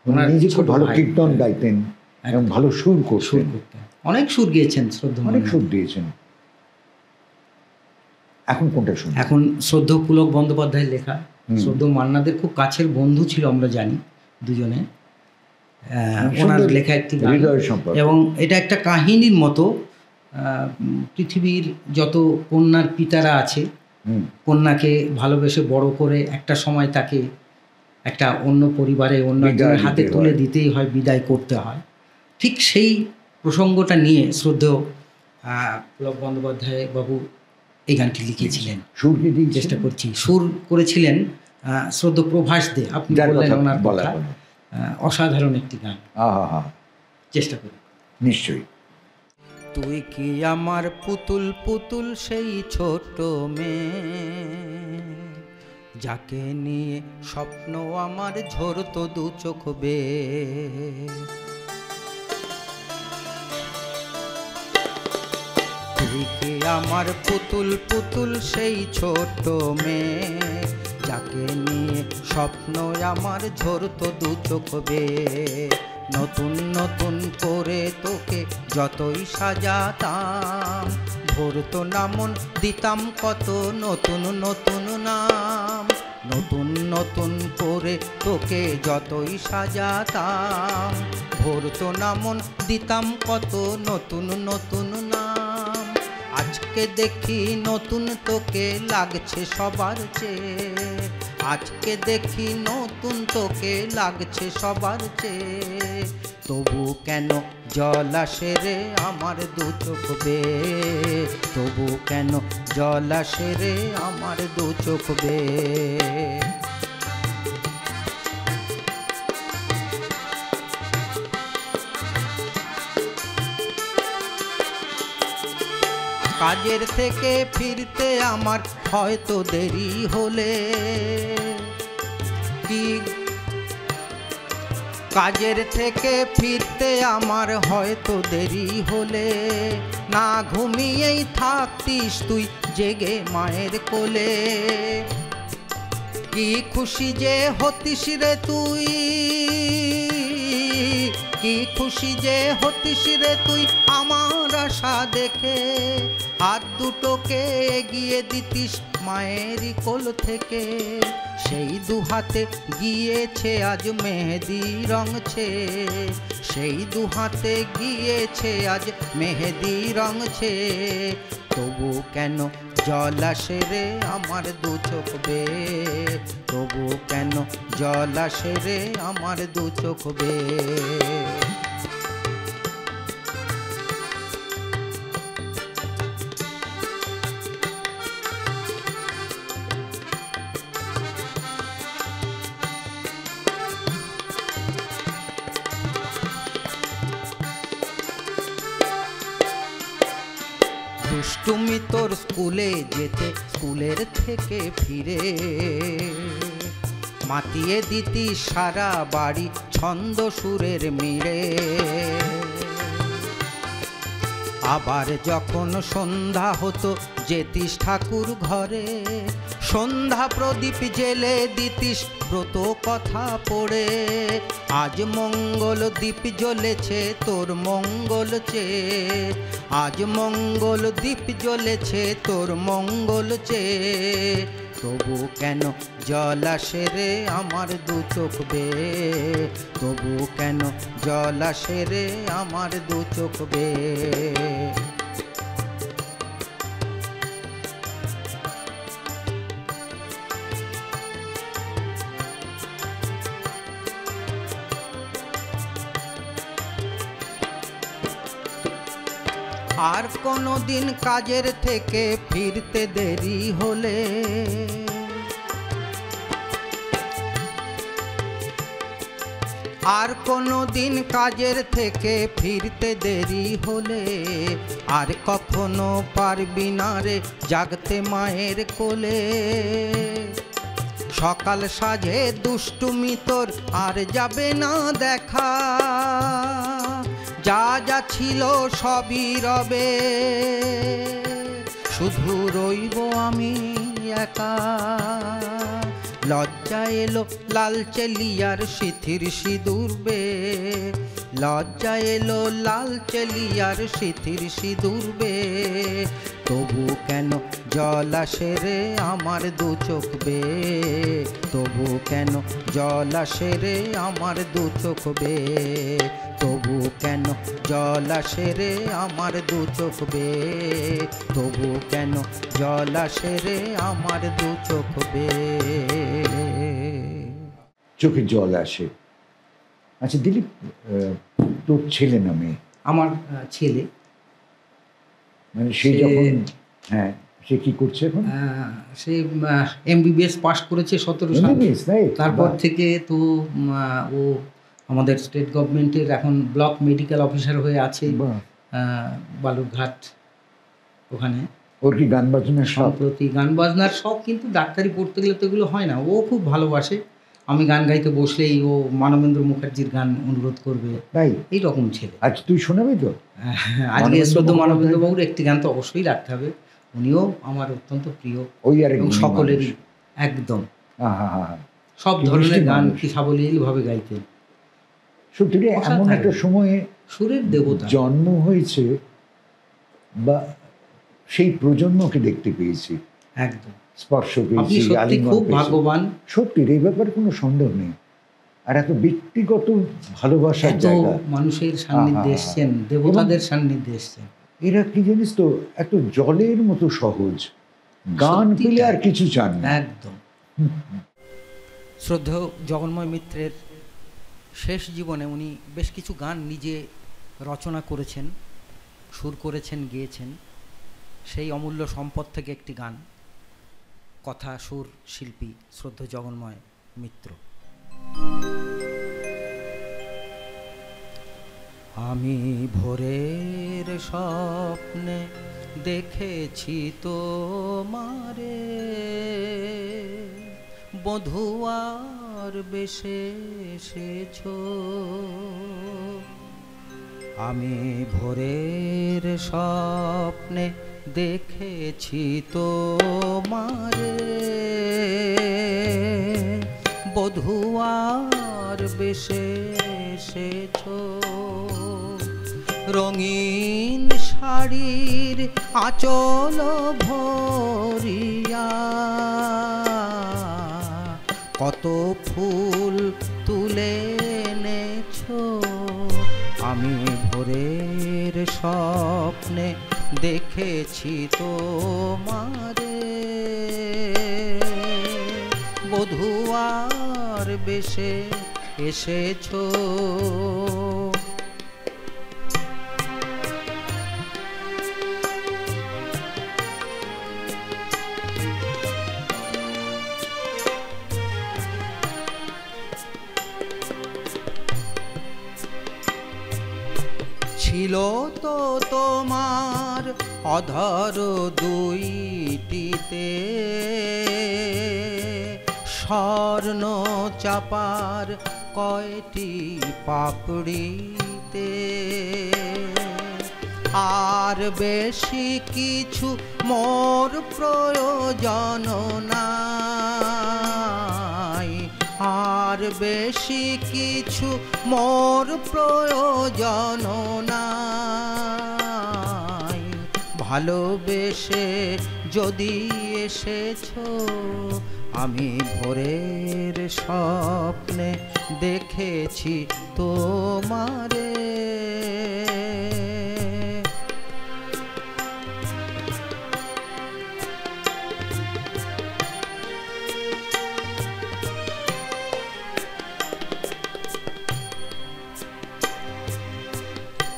ওনার নিজে খুব ছোট ভালো ভাই। কীর্তন গাইতেন এবং ভালো সুর করতেন, অনেক সুর গিয়েছেন শ্রদ্ধা অনেক সুর দিয়েছেন। এখন কোনটা শুনি? এখন শ্রদ্ধ পুলক বন্দ্যোপাধ্যায়ের লেখা। শ্রদ্ধ মান্নাদের খুব কাছের বন্ধু ছিল, আমরা জানি দুজনে। ওনার লেখা একটি গান, হৃদয়ের সম্পর্ক। এবং এটা একটা কাহিনীর মতো। পৃথিবীর যত কন্যার পিতারা আছে, কন্যাকে ভালোবেসে বড় করে একটা সময় তাকে একটা অন্য পরিবারে অন্য একজনের হাতে তুলে দিতেই হয়, বিদায় করতে হয়। ঠিক সেই প্রসঙ্গটা নিয়ে শ্রদ্ধেয় পুলক বন্দ্যোপাধ্যায় বাবু এই গানটি লিখেছিলেন। সুর কি দিয়ে চেষ্টা করছি, সুর করেছিলেন শ্রদ্ধেয় প্রভাস দে। আপনি বললেন ওনার কথা, অসাধারণ একটি গান। চেষ্টা করি নিশ্চয়ই। তুই কি আমার পুতুল পুতুল সেই ছোট মেয়ে, যাকে নিয়ে স্বপ্ন আমার ঝরতো দু চোখ বেয়ে। তুই কি আমার পুতুল পুতুল সেই ছোট মেয়ে, যাকে নিয়ে স্বপ্ন আমার ঝরতো দু চোখ বেয়ে। নতুন নতুন করে তোকে যতই সাজাতাম, ভরতো না মন, দিতাম কত নতুন নতুন নাম। নতুন নতুন করে তোকে যতই সাজাতাম, ভরতো না মন, দিতাম কত নতুন নতুন নাম। আজকে দেখি নতুন তোকে লাগছে সবার চেয়ে, আজকে দেখি নতুন তোকে লাগছে সবার চেয়ে। তবু কেন জল আসে রে আমার দু চোখ বেয়ে, তবু কেন জল আসে রে আমার দু চোখ বেয়ে। কাজের থেকে ফিরতে আমার হয়তো দেরি হলে, কি কাজের থেকে ফিরতে আমার হয়তো দেরি হলে, না ঘুমিয়েই থাকতিস তুই জেগে মায়ের কোলে। কি খুশি যে হতিস রে তুই, কি খুশি যে হতিস রে তুই আমার আশা দেখে। হাত দুটোকে এগিয়ে দিতিস মায়েরই কোল থেকে, সেই দু হাতে গিয়েছে আজ মেহেদি রঙছে, সেই দু হাতে গিয়েছে আজ মেহেদি রঙছে। তবু কেন জল আসে রে আমার দু চোখ বেয়ে, তবু কেন জল আসে রে আমার দু চোখ বেয়ে। দুষ্টুমি তোর স্কুলে যেতে, স্কুলের থেকে ফিরে মাতিয়ে দিতি সারা বাড়ি ছন্দ সুরের মিড়ে। আবার যখন সন্ধ্যা হতো যেতিস ঠাকুর ঘরে, সন্ধ্যা প্রদীপ জেলে দিতিস ব্রত কথা পড়ে। আজ মঙ্গল দ্বীপ জ্বলেছে তোর মঙ্গল চেয়ে, আজ মঙ্গল দ্বীপ জ্বলেছে তোর মঙ্গল চেয়ে। তবু কেন জল আসে রে আমার দু চোখ বেয়ে, তবু কেন জল আসে রে আমার দু চোখ বেয়ে। আর কোনো দিন কাজের থেকে ফিরতে দেরি হলে, আর কোনো দিন কাজের থেকে ফিরতে দেরি হলে, আর কখনো পারবি না রে জাগতে মায়ের কোলে। সকাল সাজে দুষ্টুমি তোর আর যাবে না দেখা, যা যা ছিল সবই রবে, শুধু রইব আমি একা। লজ্জা এলো লাল চেলিয়ার সিথির সিঁদুর বে, লজ্জা এলো লাল চেলিয়ার সিথির সিঁদুর বে, তবু কেন জল আসে রে আমার দু চোখ বে, তবু কেন জল আসে রে আমার দু চোখ বে, তবু কেন জল আসে রে আমার দু চোখ বে, তবু কেন জল আসে রে আমার দু চোখ বে। চোখে জল আসে। আচ্ছা দিলীপ, তোর ছেলে না মেয়ে? আমার ছেলে। মানে সে যখন, হ্যাঁ, সে কি করছে এখন? সে MBBS পাশ করেছে 17 সাল। তারপর থেকে তো ও আমাদের স্টেট গভর্নমেন্টের এখন ব্লক মেডিকেল অফিসার হয়ে আছে বালুরঘাট। ওখানে ওর কি গান বাজনার শখ? প্রতি গান বাজনার শখ, কিন্তু ডাক্তারি পড়তে গেলে তো এগুলো হয় না। ও খুব ভালোবাসে। আমি গান গাইতে বসলেই ও মানবেন্দ্র মুখার্জির গান অনুরোধ করবে, তাই এইরকম ছেলে। আজ তুই শোনাবি তো? আজকে শ্রদ্ধেয় মানবেন্দ্র বাবুর একটি গান তো অবশ্যই রাখতে হবে। উনিও আমার অত্যন্ত প্রিয়, ওই আর সকলেরই একদম সব ধরনের গান কি সাবলীলভাবে গাইতেন। সত্যি এমন একটা সময়ে সুরের দেবতা জন্ম হয়েছে, বা সেই প্রজন্মকে দেখতে পেয়েছি, একদম স্পর্শ পেয়েছি, খুব ভাগ্যবান। সত্যি এই ব্যাপারে কোনো সন্দেহ নেই। আর এত ব্যক্তিগত ভালোবাসার জায়গা, মানুষের সান্নিধ্যে এসছেন, দেবতাদের সান্নিধ্যে এসছেন। এরা কি জানিস তো, এত জলের মতো সহজ, গান পেলে আর কিছু চান না। একদম। শ্রদ্ধেয় জগন্ময় মিত্রের শেষ জীবনে উনি বেশ কিছু গান নিজে রচনা করেছেন, সুর করেছেন, গেয়েছেন। সেই অমূল্য সম্পদ থেকে একটি গান, কথা সুর শিল্পী শ্রদ্ধেয় জগন্ময় মিত্র। আমি ভোরের স্বপ্নে দেখেছি তোমারে, বধূয়ার বেশে এসেছো। আমি ভোরের স্বপ্নে দেখেছি তোমারে, বধূয়ার বেশে এসেছো। রঙিন শাড়ির আঁচল ভরিয়া কত ফুল তুলে এনেছো। আমি ভোরের স্বপ্নে দেখেছি তোমারে, বধূয়ার বেশে এসেছো। ছিল তো তোমার অধর দুইটিতে স্বর্ণ চাপার কয়টি পাপড়িতে, আর বেশি কিছু মোর প্রয়োজন নাই, আর বেশি কিছু মোর প্রয়োজন নাই। ভালোবেসে যদি এসেছো, আমি ভোরের স্বপ্নে দেখেছি তোমারে।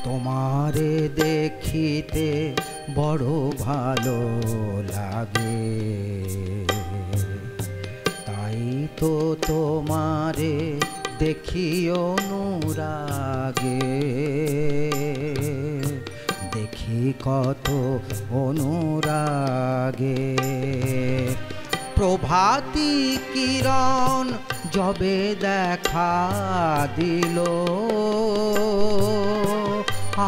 তোমারে দেখিতে বড় ভালো লাগে, তাই তো তোমারে দেখি অনুরাগে, দেখি কত অনুরাগে। প্রভাতী কিরণ যবে দেখা দিল,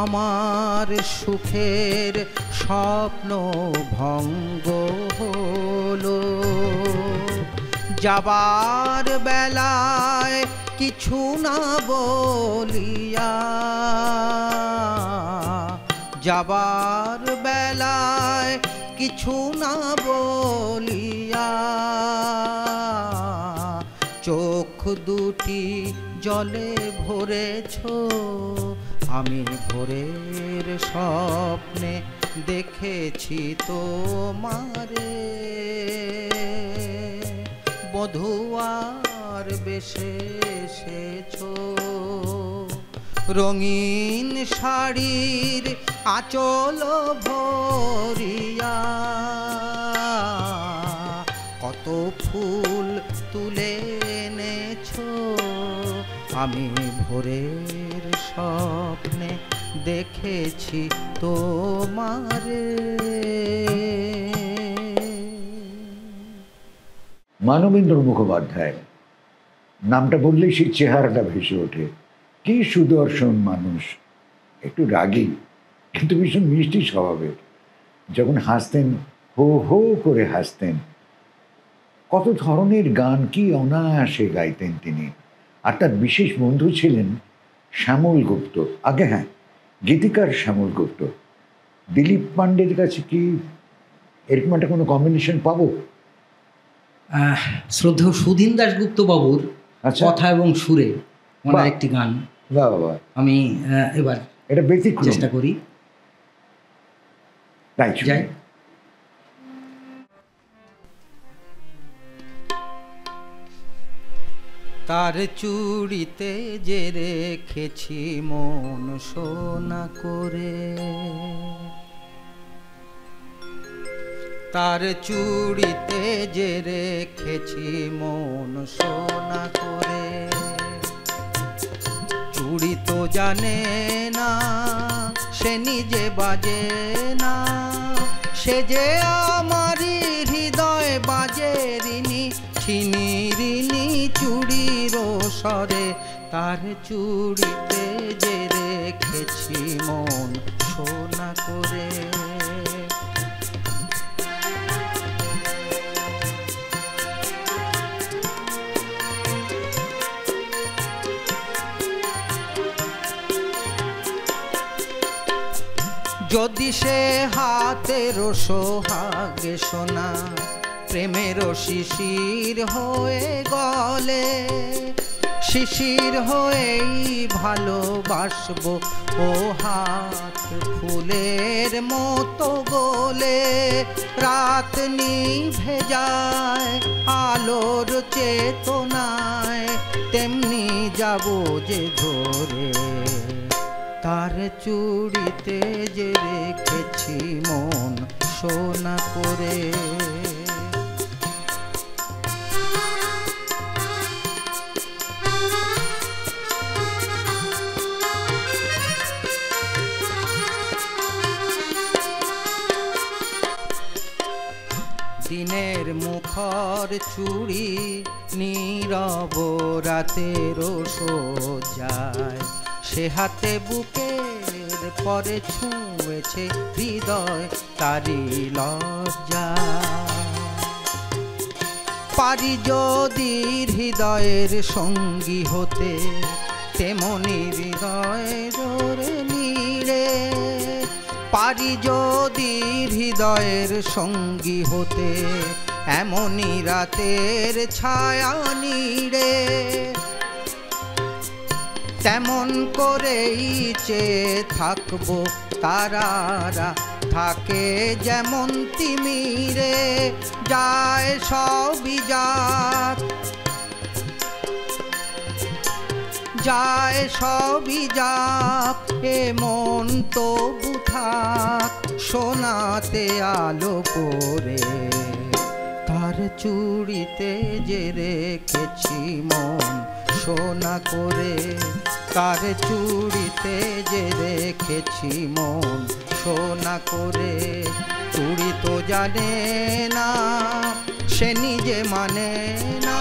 আমার সুখের স্বপ্ন ভঙ্গ হলো। যাবার বেলায় কিছু না বলিয়া, যাবার বেলায় কিছু না বলিয়া, চোখ দুটি জলে ভরেছ, আমি ভোরের স্বপ্নে দেখেছি তোমারে। বধূয়ার বেশে এসেছো, রঙিন শাড়ির আঁচল ভরিয়া, কত ফুল তুলে এনেছো, আমি ভোরের স্বপ্নে দেখেছি তোমারে। মানবেন্দ্র মুখোপাধ্যায় নামটা বললেই সেই চেহারাটা ভেসে ওঠে। কি সুদর্শন মানুষ, একটু রাগী কিন্তু ভীষণ মিষ্টি স্বভাবের। যখন হাসতেন হো হো করে হাসতেন, কত ধরনের গান কি অনায়াসে গাইতেন তিনি। আর তার বিশেষ বন্ধু ছিলেন শ্যামল গুপ্ত। আগে হ্যাঁ, গীতিকার শ্যামল গুপ্ত। দিলীপ পান্ডের কাছে কি এরকম একটা কোনো কম্বিনেশন পাবো? শ্রদ্ধেয় সুধীন দাশগুপ্ত বাবুর কথা এবং সুরে ওনার একটি গান আমি এবার এটা ব্যতিক্রম চেষ্টা করি। যাই। তার চুড়িতে যে রেখেছি মন সোনা করে, তার চুড়িতে যে রেখেছি মন সোনা করে, চুড়ি তো জানে না সে নিজে বাজে না, সে যে আমারই হৃদয় বাজে রিনি ছিনি রিনি চুড়ির স্বরে। তার চুড়িতে যে রেখেছি মন সোনা করে, যদি সে হাতের সোহাগে সোনা প্রেমের শিশির হয়ে গলে, শিশির হয়েই ভালোবাসবো ও হাত ফুলের মতো গলে। রাত নিভে যায় আলোর চেতনায়, তেমনি যাবো যে ধরে, তার চুড়িতে যে রেখেছি মন সোনা করে। দিনের মুখর চুড়ি নীরব রাতের সজ্জায়, সে হাতে বুকের পরে ছুঁয়েছে হৃদয় তারি লজ্জা। পারি যদি হৃদয়ের সঙ্গী হতে, তেমনি হৃদয়ের নীড়ে, পারি যদি হৃদয়ের সঙ্গী হতে, এমনি রাতের ছায়া নীড়ে, তেমন করেই চেয়ে থাকবো তারারা থাকে যেমন তিমিরে। যায় সবই যাক, যায় সবই যাক, এ মন তবু থাক সোনাতে আলো করে। তার চুড়িতে যে রেখেছি মন সোনা করে, তার চুড়িতে যে রেখেছি মন সোনা করে। চুড়ি তো জানে না সে সে নিজে মানে না।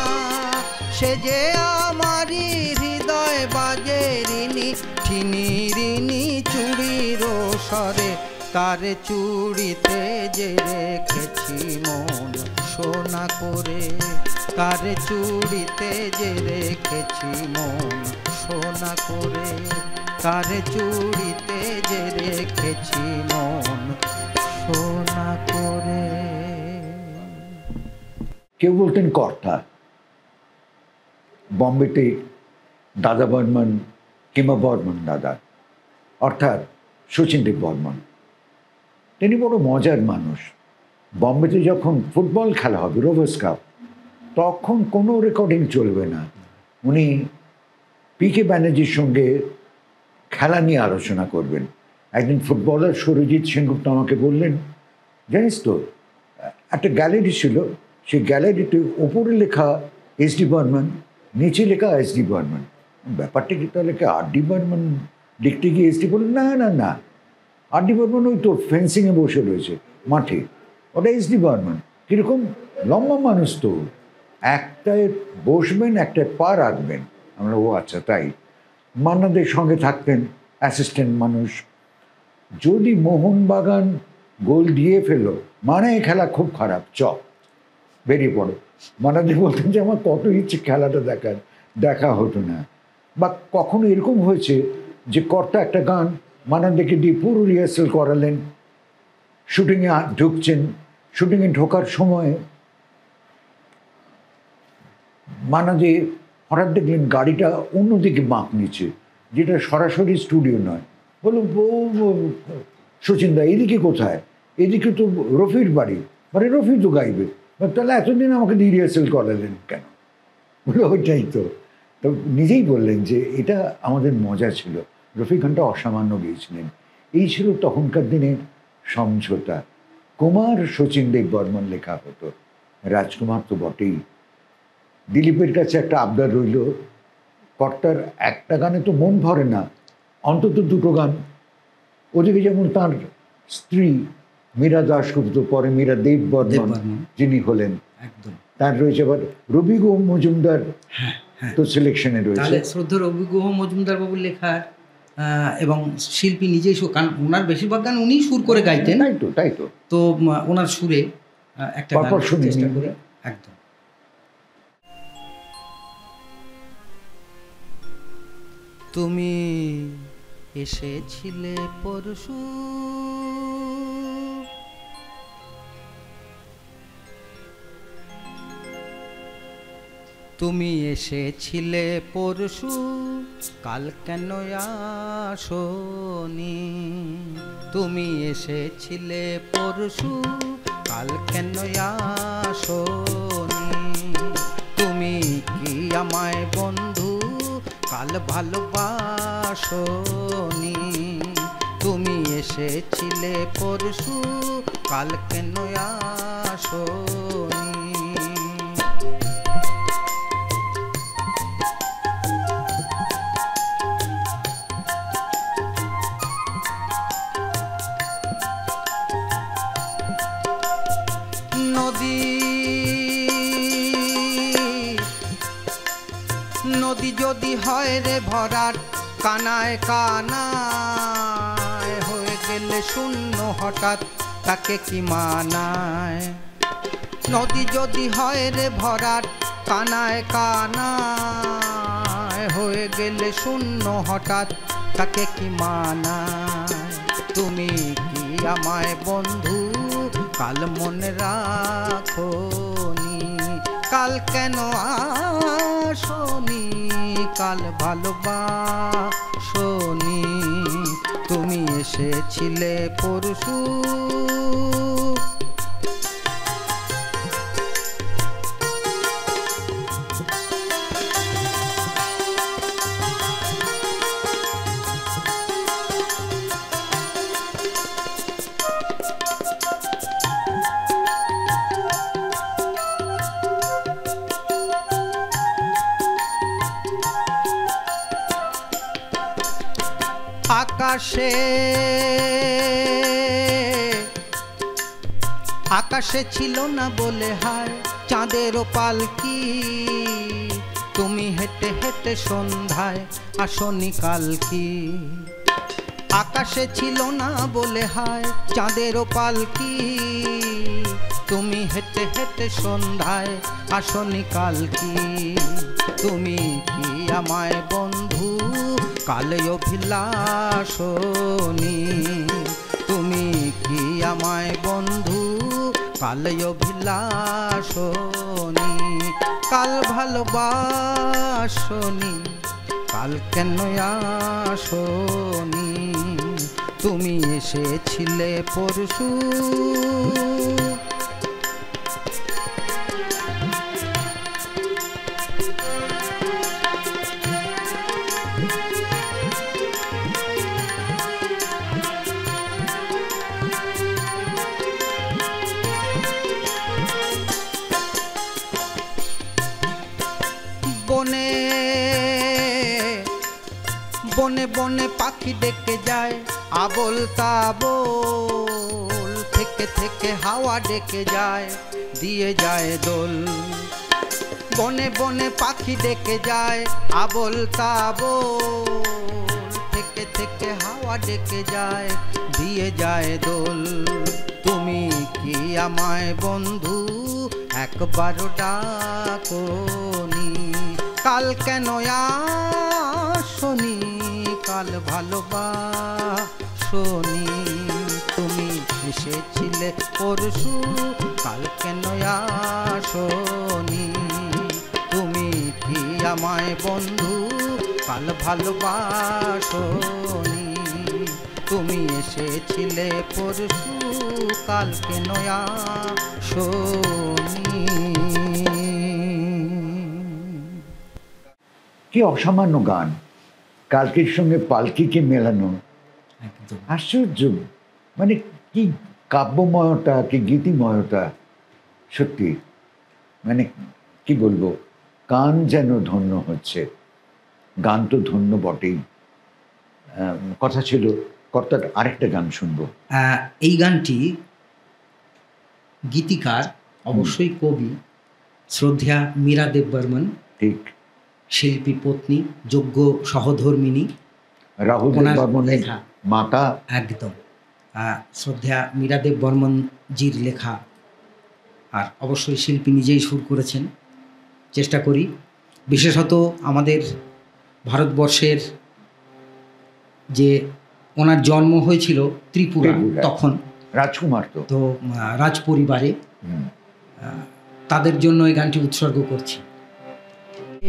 সে যে আমারই হৃদয় বাজে রিনি ঠিনি রিনি চুড়ির স্বরে, তার চুড়িতে যে রেখেছি মন সোনা করে, তার চুড়িতে যে রেখেছি মন সোনা করে, তার চুড়িতে যে রেখেছি মন সোনা করে। কেউ বলতেন কর্তা, বম্বেতে দাদা বর্মন, কিমা বর্মন দাদা, অর্থাৎ শচীন-দেব বর্মন। তিনি বড় মজার মানুষ। বম্বেতে যখন ফুটবল খেলা হবে, রোভার্স কাপ, তখন কোনো রেকর্ডিং চলবে না। উনি পিকে ব্যানার্জির সঙ্গে খেলা নিয়ে আলোচনা করবেন। একদিন ফুটবলার সুরজিৎ সেনগুপ্ত আমাকে বললেন, জানিস তো, একটা গ্যালারি ছিল, সেই গ্যালারিতে ওপরে লেখা এস.ডি. বর্মন, নিচে লেখা এস.ডি. বর্মন। ব্যাপারটা কি তাহলে আর.ডি. বর্মন লিখতে গিয়ে এস.ডি. বললেন, না না না, আর.ডি. বর্মন ওই তো ফেন্সিংয়ে বসে রয়েছে মাঠে, ওটা এস.ডি. বর্মন। কীরকম লম্বা মানুষ তো, একটায় বসবেন একটায় পা রাখবেন। আমরা ও আচ্ছা তাই। মান্নাদের সঙ্গে থাকতেন অ্যাসিস্ট্যান্ট মানুষ। যদি মোহনবাগান গোল দিয়ে ফেললো, মানে খেলা খুব খারাপ, বেরিয়ে পড়ো। মান্নাদের বলতেন যে আমার কত ইচ্ছে খেলাটা দেখার, দেখা হতো না। বা কখনো এরকম হয়েছে যে কর্তা একটা গান মান্নাদেরকে দিয়ে পুরো রিহার্সাল করালেন, শুটিংয়ে ঢুকছেন, শুটিংয়ে ঢোকার সময় মান্নাদে হঠাৎ দেখলেন গাড়িটা অন্যদিকে বাঁক নিচ্ছে, যেটা সরাসরি স্টুডিও নয়। বলল, শচীনদা এদিকে কোথায়? এদিকে তো রফির বাড়ি। মানে রফি তো গাইবে, তাহলে এতদিন আমাকে দিয়ে রিহার্সাল করালেন কেন? বললো ওইটাই তো। তো নিজেই বললেন যে এটা আমাদের মজা ছিল। রফি গানটা অসামান্য গিয়েছিলেন। এই ছিল তখনকার দিনের সমঝোতা। কুমার শচীন-দেব বর্মন লেখা হতো, রাজকুমার তো বটেই। দিলীপের কাছে একটা আবদার রইল, কর্তার একটা গানে তো মন ভরে না, অন্তত দুটো গান। ওদিকে যেমন তার স্ত্রী মীরা দাশগুপ্ত, পরে মীরা দেব বর্মন যিনি হলেন, তার রয়েছে আবার রবি গুহ মজুমদার তো সিলেকশনে রয়েছে। শ্রদ্ধা রবি গুহ মজুমদার বাবুর লেখার এবং শিল্পী নিজেই গান, ওনার বেশিরভাগ গান উনিই সুর করে গাইতেন। তাই তো তো ওনার সুরে একটা গান চেষ্টা করে। একদম। তুমি এসেছিলে পরশু, তুমি এসেছিলে পরশু, কাল কেন আসোনি? তুমি এসেছিলে পরশু, কাল কেন আসোনি? তুমি কি আমায় বন্ধু কাল ভালোবাসোনি? তুমি এসেছিলে পরশু, কাল কেন আসোনি? নদী যদি হয় রে ভরাট, কানায় কানায় হয়ে গেলে শূন্য হঠাৎ, তাকে কি মানায়? নদী যদি হয় রে ভরাট, কানায় কানায় হয়ে গেলে শূন্য হঠাৎ, তাকে কি মানায়? তুমি কি আমায় বন্ধু কাল মনে রাখোনি? কাল কেন আসোনি? কাল ভালোবাসোনি? তুমি এসেছিলে পরশু, আকাশে ছিল না বলে হায়, চাঁদেরও পালকি, তুমি হেঁটে হেঁটে সন্ধ্যায় আসনি কালকি। আকাশে ছিল না বলে হায় চাঁদেরও পালকি, তুমি হেঁটে হেঁটে সন্ধ্যায় আসনি কালকি। তুমি কি আমায় বন্ধু কালে অভিলাষনি, তুমি কি আমায় বন্ধু কালে অভিলাষনি। কাল ভালোবাসনি, কাল কেন আসনি, তুমি এসেছিলে পরশু। বনে বনে বনে পাখি ডেকে যায় আবোল তাবোল, থেকে থেকে হাওয়া ডেকে যায় দিয়ে যায় দোল। বনে বনে পাখি ডেকে যায় আবোল তাবোল, থেকে থেকে হাওয়া ডেকে যায় দিয়ে যায় দোল। তুমি কি আমায় বন্ধু একবারও ডাকনি, কাল কেন আসনি, কাল ভালোবাসনি। তুমি এসেছিলে পরশু, কাল কেন আসনি, তুমি কি আমায় বন্ধু কাল ভালোবাসনি। তুমি এসেছিলে পরশু, কাল কেন আসনি। কি অসামান্য গান, কালকির সঙ্গে পালকিকে মেলানো, একদম আশ্চর্য। মানে কি কাব্যময়তা, কি গীতিময়তা, সত্যি মানে কি বলবো, কান যেন ধন্য হচ্ছে। গান তো ধন্য বটেই। কথা ছিল কর্তার আরেকটা গান শুনবো। এই গানটি গীতিকার অবশ্যই কবি শ্রদ্ধেয়া মীরা দেব বর্মন, ঠিক, শিল্পী পত্নী, যোগ্য সহধর্মিণী রাহুল দেব বর্মনের লেখা। মাতা। একদম শ্রদ্ধেয়া মীরা দেব বর্মনজির লেখা, আর অবশ্যই শিল্পী নিজেই সুর করেছেন। চেষ্টা করি, বিশেষত আমাদের ভারতবর্ষের যে ওনার জন্ম হয়েছিল ত্রিপুরা, তখন রাজকুমার তো রাজ পরিবারে, তাদের জন্য এই গানটি উৎসর্গ করছি।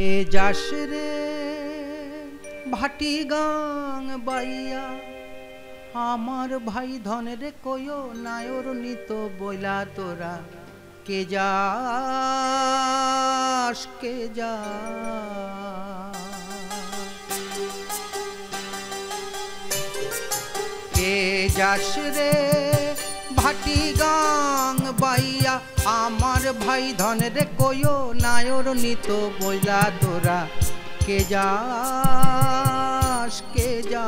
এ যাস রে ভাটি গাং বাইয়া, আমার ভাই ধনের কয়ো নায়র নিত বইলা তোরা, কে যাস কে যা। কে যাস রে ভাটি গাং বাইয়া, আমার ভাই ধনের কয়ো নায়র নিত বইলা তোরা, কে যাস কে যা।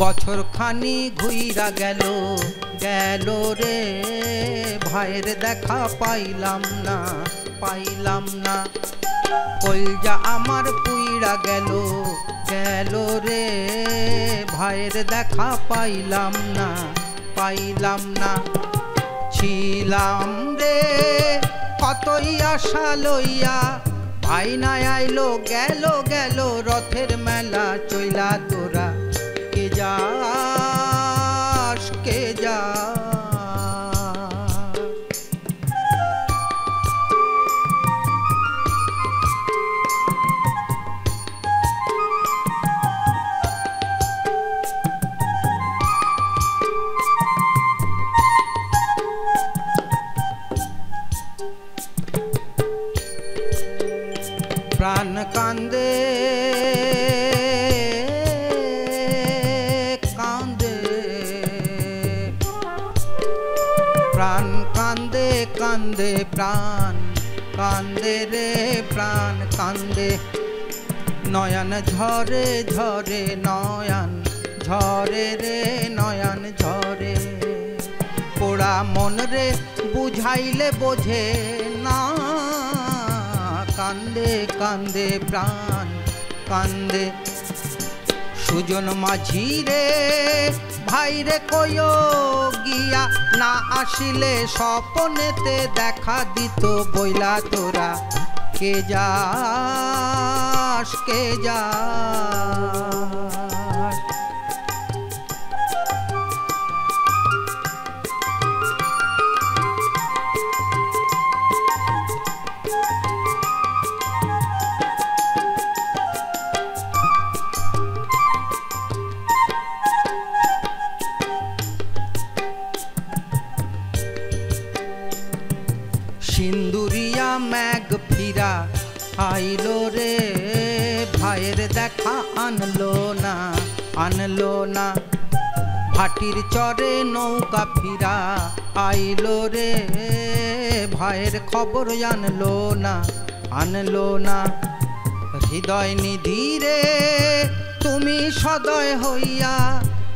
বছর খানি ঘুইরা গেল গেল রে, ভাইয়ের দেখা পাইলাম না পাইলাম না। কলজা আমার পুইরা গেল গেল রে, ভাইয়ের দেখা পাইলাম না পাইলাম না। ছিলাম রে কতই আশা লইয়া, ভাই না আইলো গেল গেল রথের মেলা চইলা তোরা, কে যাস কে যা। প্রাণ কান্দে কান্দে, প্রাণ কান্দে কান্দে, প্রাণ কান্দে রে প্রাণ কান্দে, নয়ন ঝরে ঝরে নয়ন ঝরে রে নয়ন ঝরে। পোড়া মন রে বুঝাইলে বোঝে না, কান্দে কান্দে প্রাণ কান্দে। সুজন মাঝি রে ভাই রে কয়ো গিয়া, না আসিলে স্বপনেতে দেখা দিত বইলা তোরা কে যাস কে যাস। সিন্দুরিয়া ম্যাগ ফিরা আইলো রে, ভাইয়ের দেখা আনলো না আনলো না। ভাটির চরে নৌকা ফিরা আইলো রে, ভাইয়ের খবর আনলো না আনলো না। হৃদয় নিধি রে তুমি সদয় হইয়া,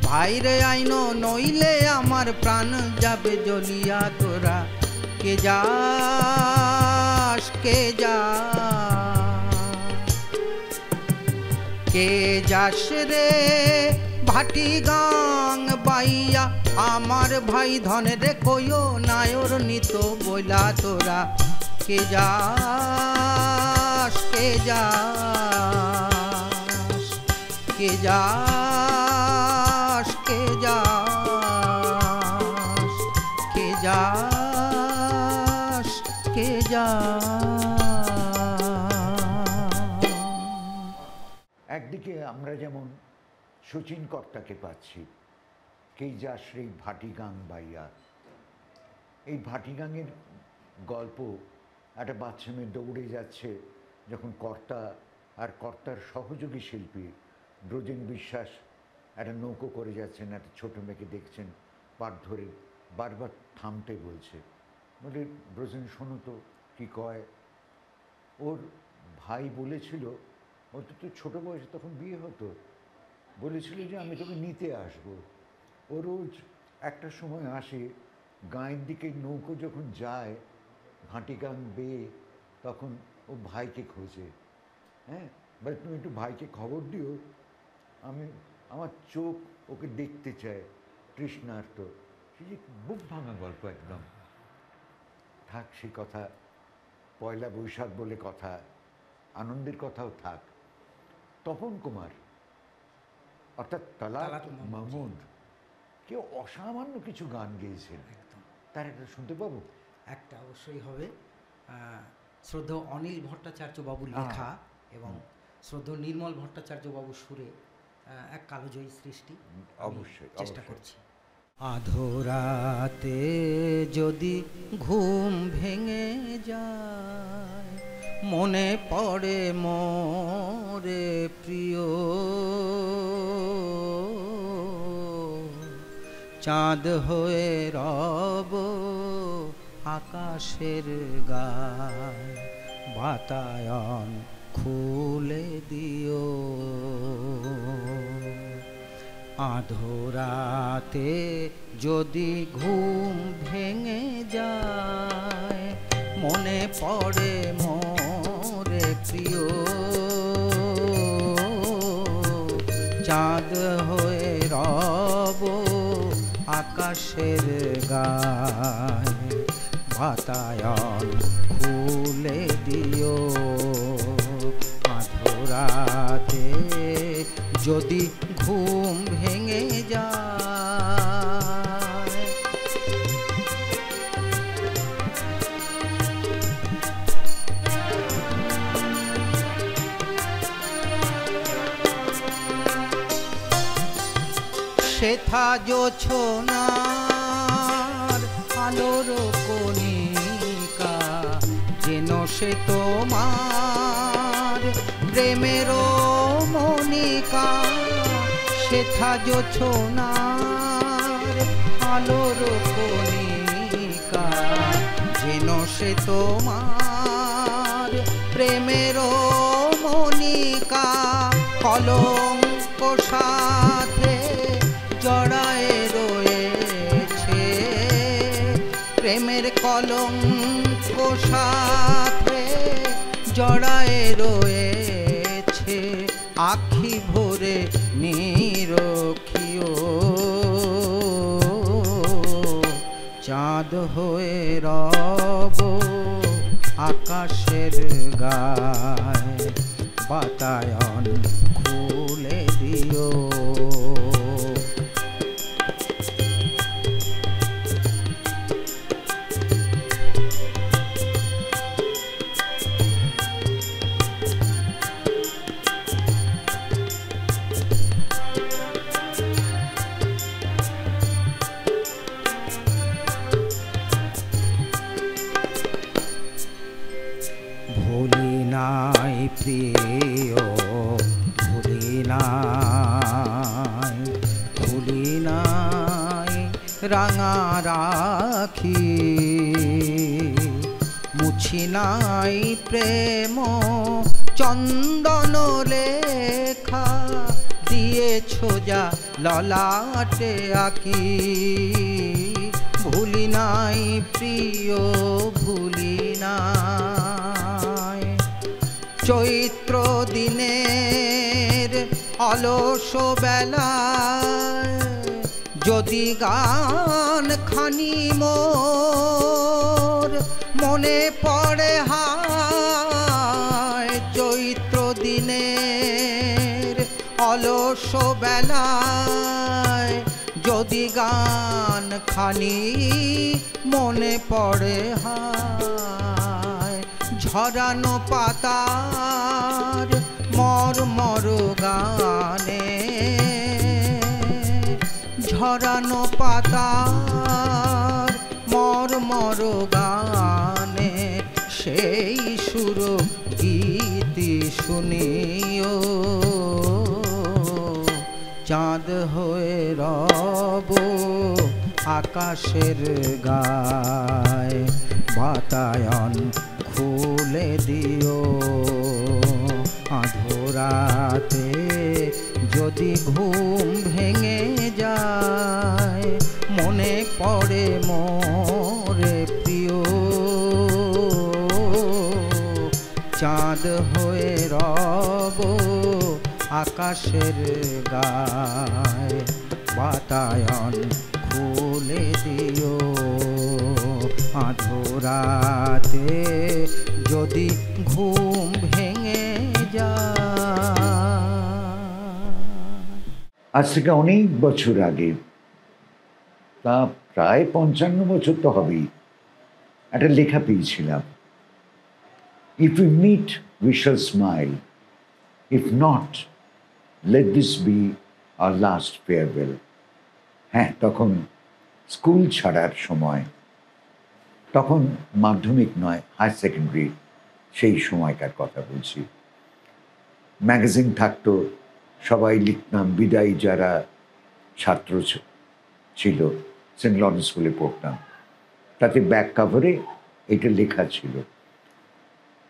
ভাইরে আইনো নইলে আমার প্রাণ যাবে জ্বলিয়া। তোরা কে যাস কে যাস কে যাস রে ভাটি গাং বাইয়া, আমার ভাই ধনে রে কইও নায়র নিত বইলা। তোরা কে যাস কে যাস কে যাস কে যাস কে যাস কে যাস। একদিকে আমরা যেমন শচীন কর্তাকে পাচ্ছি, কে যাস রে ভাটিগাং বাইয়া। এই ভাটিগাংয়ের গল্প একটা বাচ্চা মেয়ে দৌড়ে যাচ্ছে, যখন কর্তা আর কর্তার সহযোগী শিল্পী ব্রজেন বিশ্বাস একটা নৌকো করে যাচ্ছেন, একটা ছোটো মেয়েকে দেখছেন পাট ধরে, বারবার থামতে বলছে। বলে ব্রজেন শোনো তো কী কয়। ওর ভাই বলেছিল, ও তো ছোটো বয়সে তখন বিয়ে হতো, বলেছিল যে আমি তোকে নিতে আসবো। ও রোজ একটা সময় আসে, গাঁয়ের দিকে নৌকো যখন যায় ভাটিগাং বেয়ে, তখন ও ভাইকে খোঁজে। হ্যাঁ, বলে তুমি একটু ভাইকে খবর দিও, আমি আমার চোখ ওকে দেখতে চায়, তৃষ্ণার্ত। সে যে বুক ভাঙা গল্প একদম। থাক সে কথা, পয়লা বৈশাখ বলে কথা, আনন্দের কথাও থাক। তপন কুমার অর্থাৎ তালাত মাহমুদ, কেউ অসামান্য কিছু গান গেয়েছেন, তার একটা শুনতে পাবো? একটা অবশ্যই হবে। শ্রদ্ধেয় অনিল ভট্টাচার্য বাবুর লেখা এবং শ্রদ্ধেয় নির্মল ভট্টাচার্য বাবুর সুরে এক কালোজয়ী সৃষ্টি, অবশ্যই চেষ্টা করছি। আধোরাতে যদি ঘুম ভেঙে যায়, মনে পড়ে মোরে প্রিয়, চাঁদ হয়ে রব আকাশের গায়, বাতায়ন খুলে দিও। আধোরাতে যদি ঘুম ভেঙে যায়, মনে পড়ে মোরে প্রিয়, চাঁদ হয়ে রব আকাশের গায়, বাতায়ন খুলে দিও। আধোরাতে যদি ঘুম ভেঙে যায়। সেথা জোছনার আলোর কণিকা, যেন সে তোমার প্রেমের মনিকা। সেথা জোছনার আলোর কণিকা, যেন সে তোমার প্রেমেরও মনিকা কলঙ্ক সাথে জড়ায়ে রয়েছে, প্রেমের কলঙ্ক সাথে জড়ায়ে রয়েছে, আখি ভরে নিরখিও চাঁদ হয়ে রব আকাশের গায়ে, বাতায়ন খুলে দিও। ভুলি নাই প্রিয়, ভুলি নাই, ভুলি নাই রাঙা রাখি, মুছি নাই প্রেম চন্দন লেখা, দিয়েছ যা ললাটে আঁকি। ভুলি নাই প্রিয়, ভুলি নাই চৈত্র দিনের অলস বেলায়, যদি গান খানি মোর মনে পড়ে হায়, চৈত্র দিনের অলস বেলায় যদি গান খানি মনে পড়ে হায়, ঝরানো পাতার মর্মর গানে, ঝরানো পাতার মর্মর গানে, সেই সুর গীতি শুনিও চাঁদ হয়ে রব আকাশের গায়ে, বাতায়ন খুলে দিও। আধরাতে যদি ঘুম ভেঙে যায়, মনে পড়ে মোরে প্রিয়, চাঁদ হয়ে রব আকাশের গায়ে, বাতায়ন খুলে দিও। আধরাতে যদি ঘুম ভেঙে যায়। আজ থেকে অনেক বছর আগে, তা প্রায় 55 বছর তো হবেই, একটা লেখা পেয়েছিলাম, if you meet we shall smile, if not let this be our last farewell. হ্যাঁ, তখন স্কুল ছাড়ার সময়, তখন মাধ্যমিক নয়, হায়ার সেকেন্ডারি, সেই সময়কার কথা বলছি। ম্যাগাজিন থাকতো, সবাই লিখতাম, বিদায়ী যারা ছাত্র ছিল, সেন্ট লরেন্স স্কুলে পড়তাম, তাতে ব্যাক কাভারে এটা লেখা ছিল,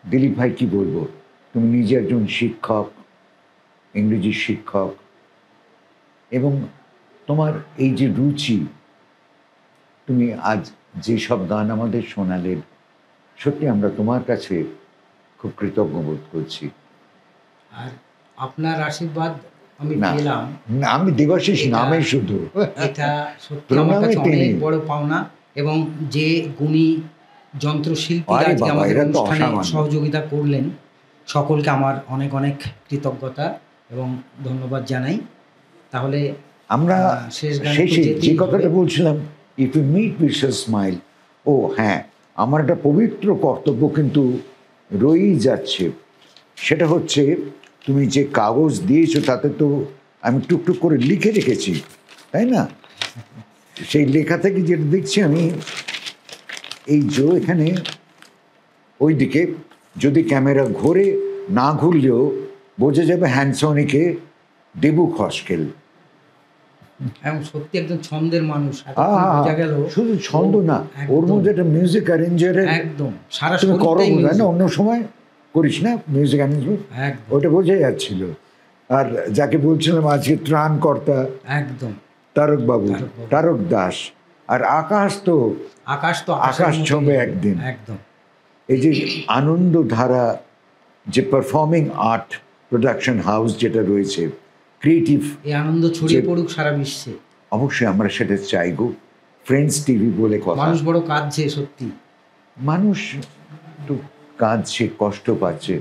দিলীপ ভাই কি বলবো, তুমি নিজে একজন শিক্ষক, ইংরেজি শিক্ষক, এবং তোমার এই যে রুচি, তুমি আজ যেসব গান আমাদের শোনালেন, সত্যি আমরা তোমার কাছে খুব কৃতজ্ঞ বোধ করছি। আর আপনার আশীর্বাদ আমি না, পেলাম, না, আমি দেবাশিস নামে শুধু, এটা সত্যি আমার কাছে অনেক বড় পাওনা। এবং যে গুণী যন্ত্রশিল্পীরা আরে আজকে বাবা, আমাদের এরা তো অনুষ্ঠানে অসামান্য। সহযোগিতা করলেন, সকলকে আমার অনেক অনেক কৃতজ্ঞতা এবং ধন্যবাদ জানাই। তাহলে আমরা শেষ গানে তো শেষে যেতেই যে হবে। কথাটা বলছিলাম, if you meet we shall smile, ও হ্যাঁ, আমার একটা পবিত্র কর্তব্য কিন্তু রয়েই যাচ্ছে, সেটা হচ্ছে তুমি যে কাগজ দিয়েছো তাতে তো আমি টুকটুক করে লিখে রেখেছি, তাই না? সেই লেখা থেকে যেটা দেখছি আমি, এই যে এখানে ওই দিকে যদি ক্যামেরা ঘোরে, না ঘুরলেও বোঝা যাবে হ্যান্ডসনিকে দেবু খসকেল। এবং সত্যি একজন ছন্দের মানুষ, এতক্ষণ বোঝা গেল। শুধু ছন্দ না, ওর একদম। মধ্যে একটা মিউজিক অ্যারেঞ্জারের একদম সারা তুমি করো শরীরটাই বোধ হয় না music। অন্য সময়? করিস না মিউজিক অ্যারেঞ্জমেন্ট, একদম ওটা বোঝা যাচ্ছিল। আর যাকে বলছিলাম আজকে ত্রাণকর্তা একদম তারক বাবু, তারক তারক দাস, আর আকাশ তো আকাশ তো আকাশ ছবে একদিন। একদম এই যে আনন্দধারা যে পারফর্মিং আর্ট প্রোডাকশন হাউস যেটা রয়েছে, ক্রিয়েটিভ, এই আনন্দ ছড়িয়ে পড়ুক সারা বিশ্বে। অবশ্যই আমরা সেটা চাইবো। ফ্রেন্ডস টিভি বলে কথা, মানুষ বড় কাঁদছে সত্যি, মানুষ তো কাঁদছে, কষ্ট পাচ্ছে,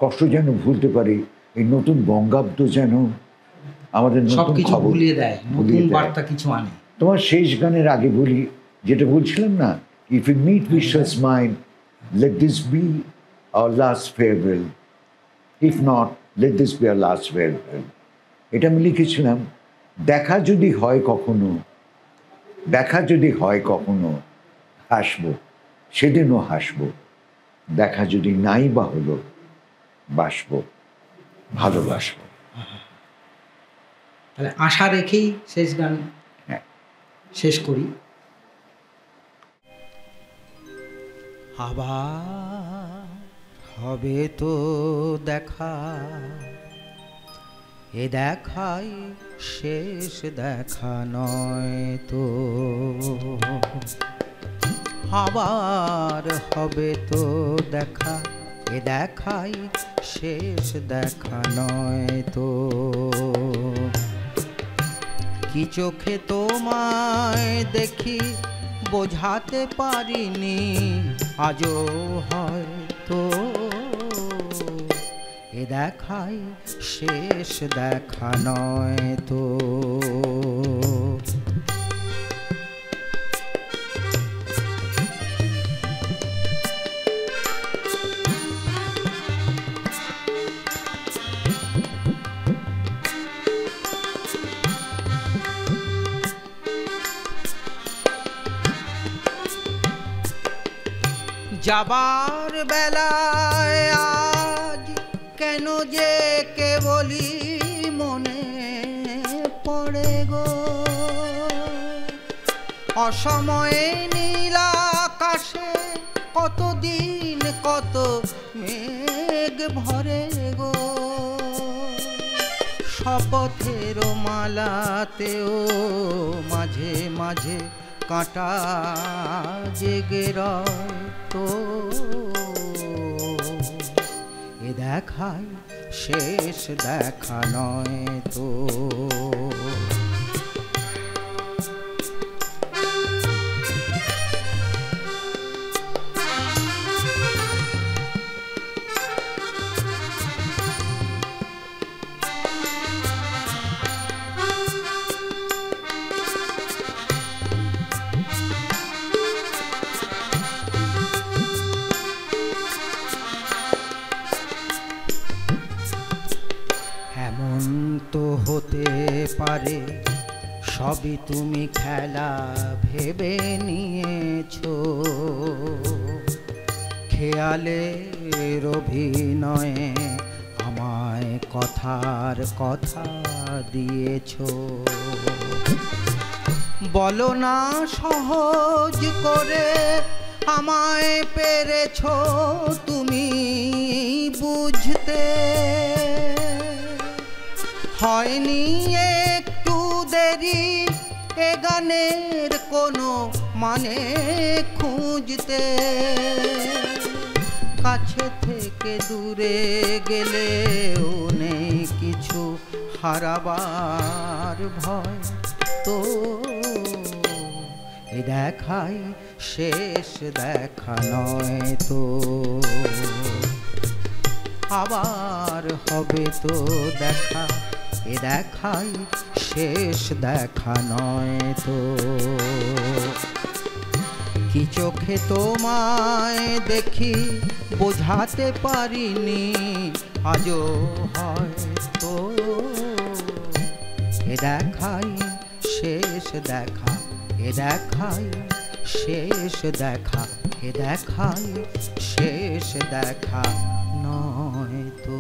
কষ্ট যেন ভুলতে পারি। এই নতুন বঙ্গাব্দ যেন আমাদের নতুন সবকিছু খবর ভুলিয়ে দেয়, ভুলিয়ে নতুন দেয়। বার্তা কিছু আনে। তোমার শেষ গানের আগে বলি, যেটা বলছিলাম না, if you meet wishes mind, let this be our last farewell, if not let this be our last farewell. এটা আমি লিখেছিলাম, দেখা যদি হয় কখনো, দেখা যদি হয় কখনো, হাসবো সেদিনও হাসবো, দেখা যদি নাই বা হলো, বাসবো ভালোবাসবো। তাহলে আশা রেখেই শেষ গান হ্যাঁ। শেষ করি। আবার হবে তো দেখা, এ দেখাই শেষ দেখা নয় তো। আবার হবে তো দেখা, এ দেখাই শেষ দেখা নয় তো। কি চোখে তোমায় দেখি বোঝাতে পারিনি, আজও হয়তো এ দেখাই শেষ দেখা নয় তো। যাবার বেলায় আজ কেন যে কেবলই মনে পড়ে গো, অসময়ে নীল আকাশে কতদিন কত মেঘ ভরে গো। শপথের মালাতেও মাঝে মাঝে কাঁটা জেগে রয় তো, এ দেখাই শেষ দেখা নয় তো। তো হতে পারে সবই তুমি খেলা ভেবে নিয়েছো, খেয়ালের অভিনয়ে আমায় কথার কথা দিয়েছো। বলো না সহজ করে আমায় পেরেছো তুমি বুঝতে, হয়নি একটু দেরি এ গানের কোনো মানে খুঁজতে। কাছে থেকে দূরে গেলেও নেই কিছু হারাবার ভয় তো, এ দেখাই শেষ দেখা নয় তো। আবার হবে তো দেখা, এ দেখাই শেষ দেখা নয় তো। কি চোখে তোমায় দেখি বোঝাতে পারিনি, আজও হয়তো এ দেখাই শেষ দেখা, এ দেখাই শেষ দেখা, এ দেখাই শেষ দেখা নয় তো।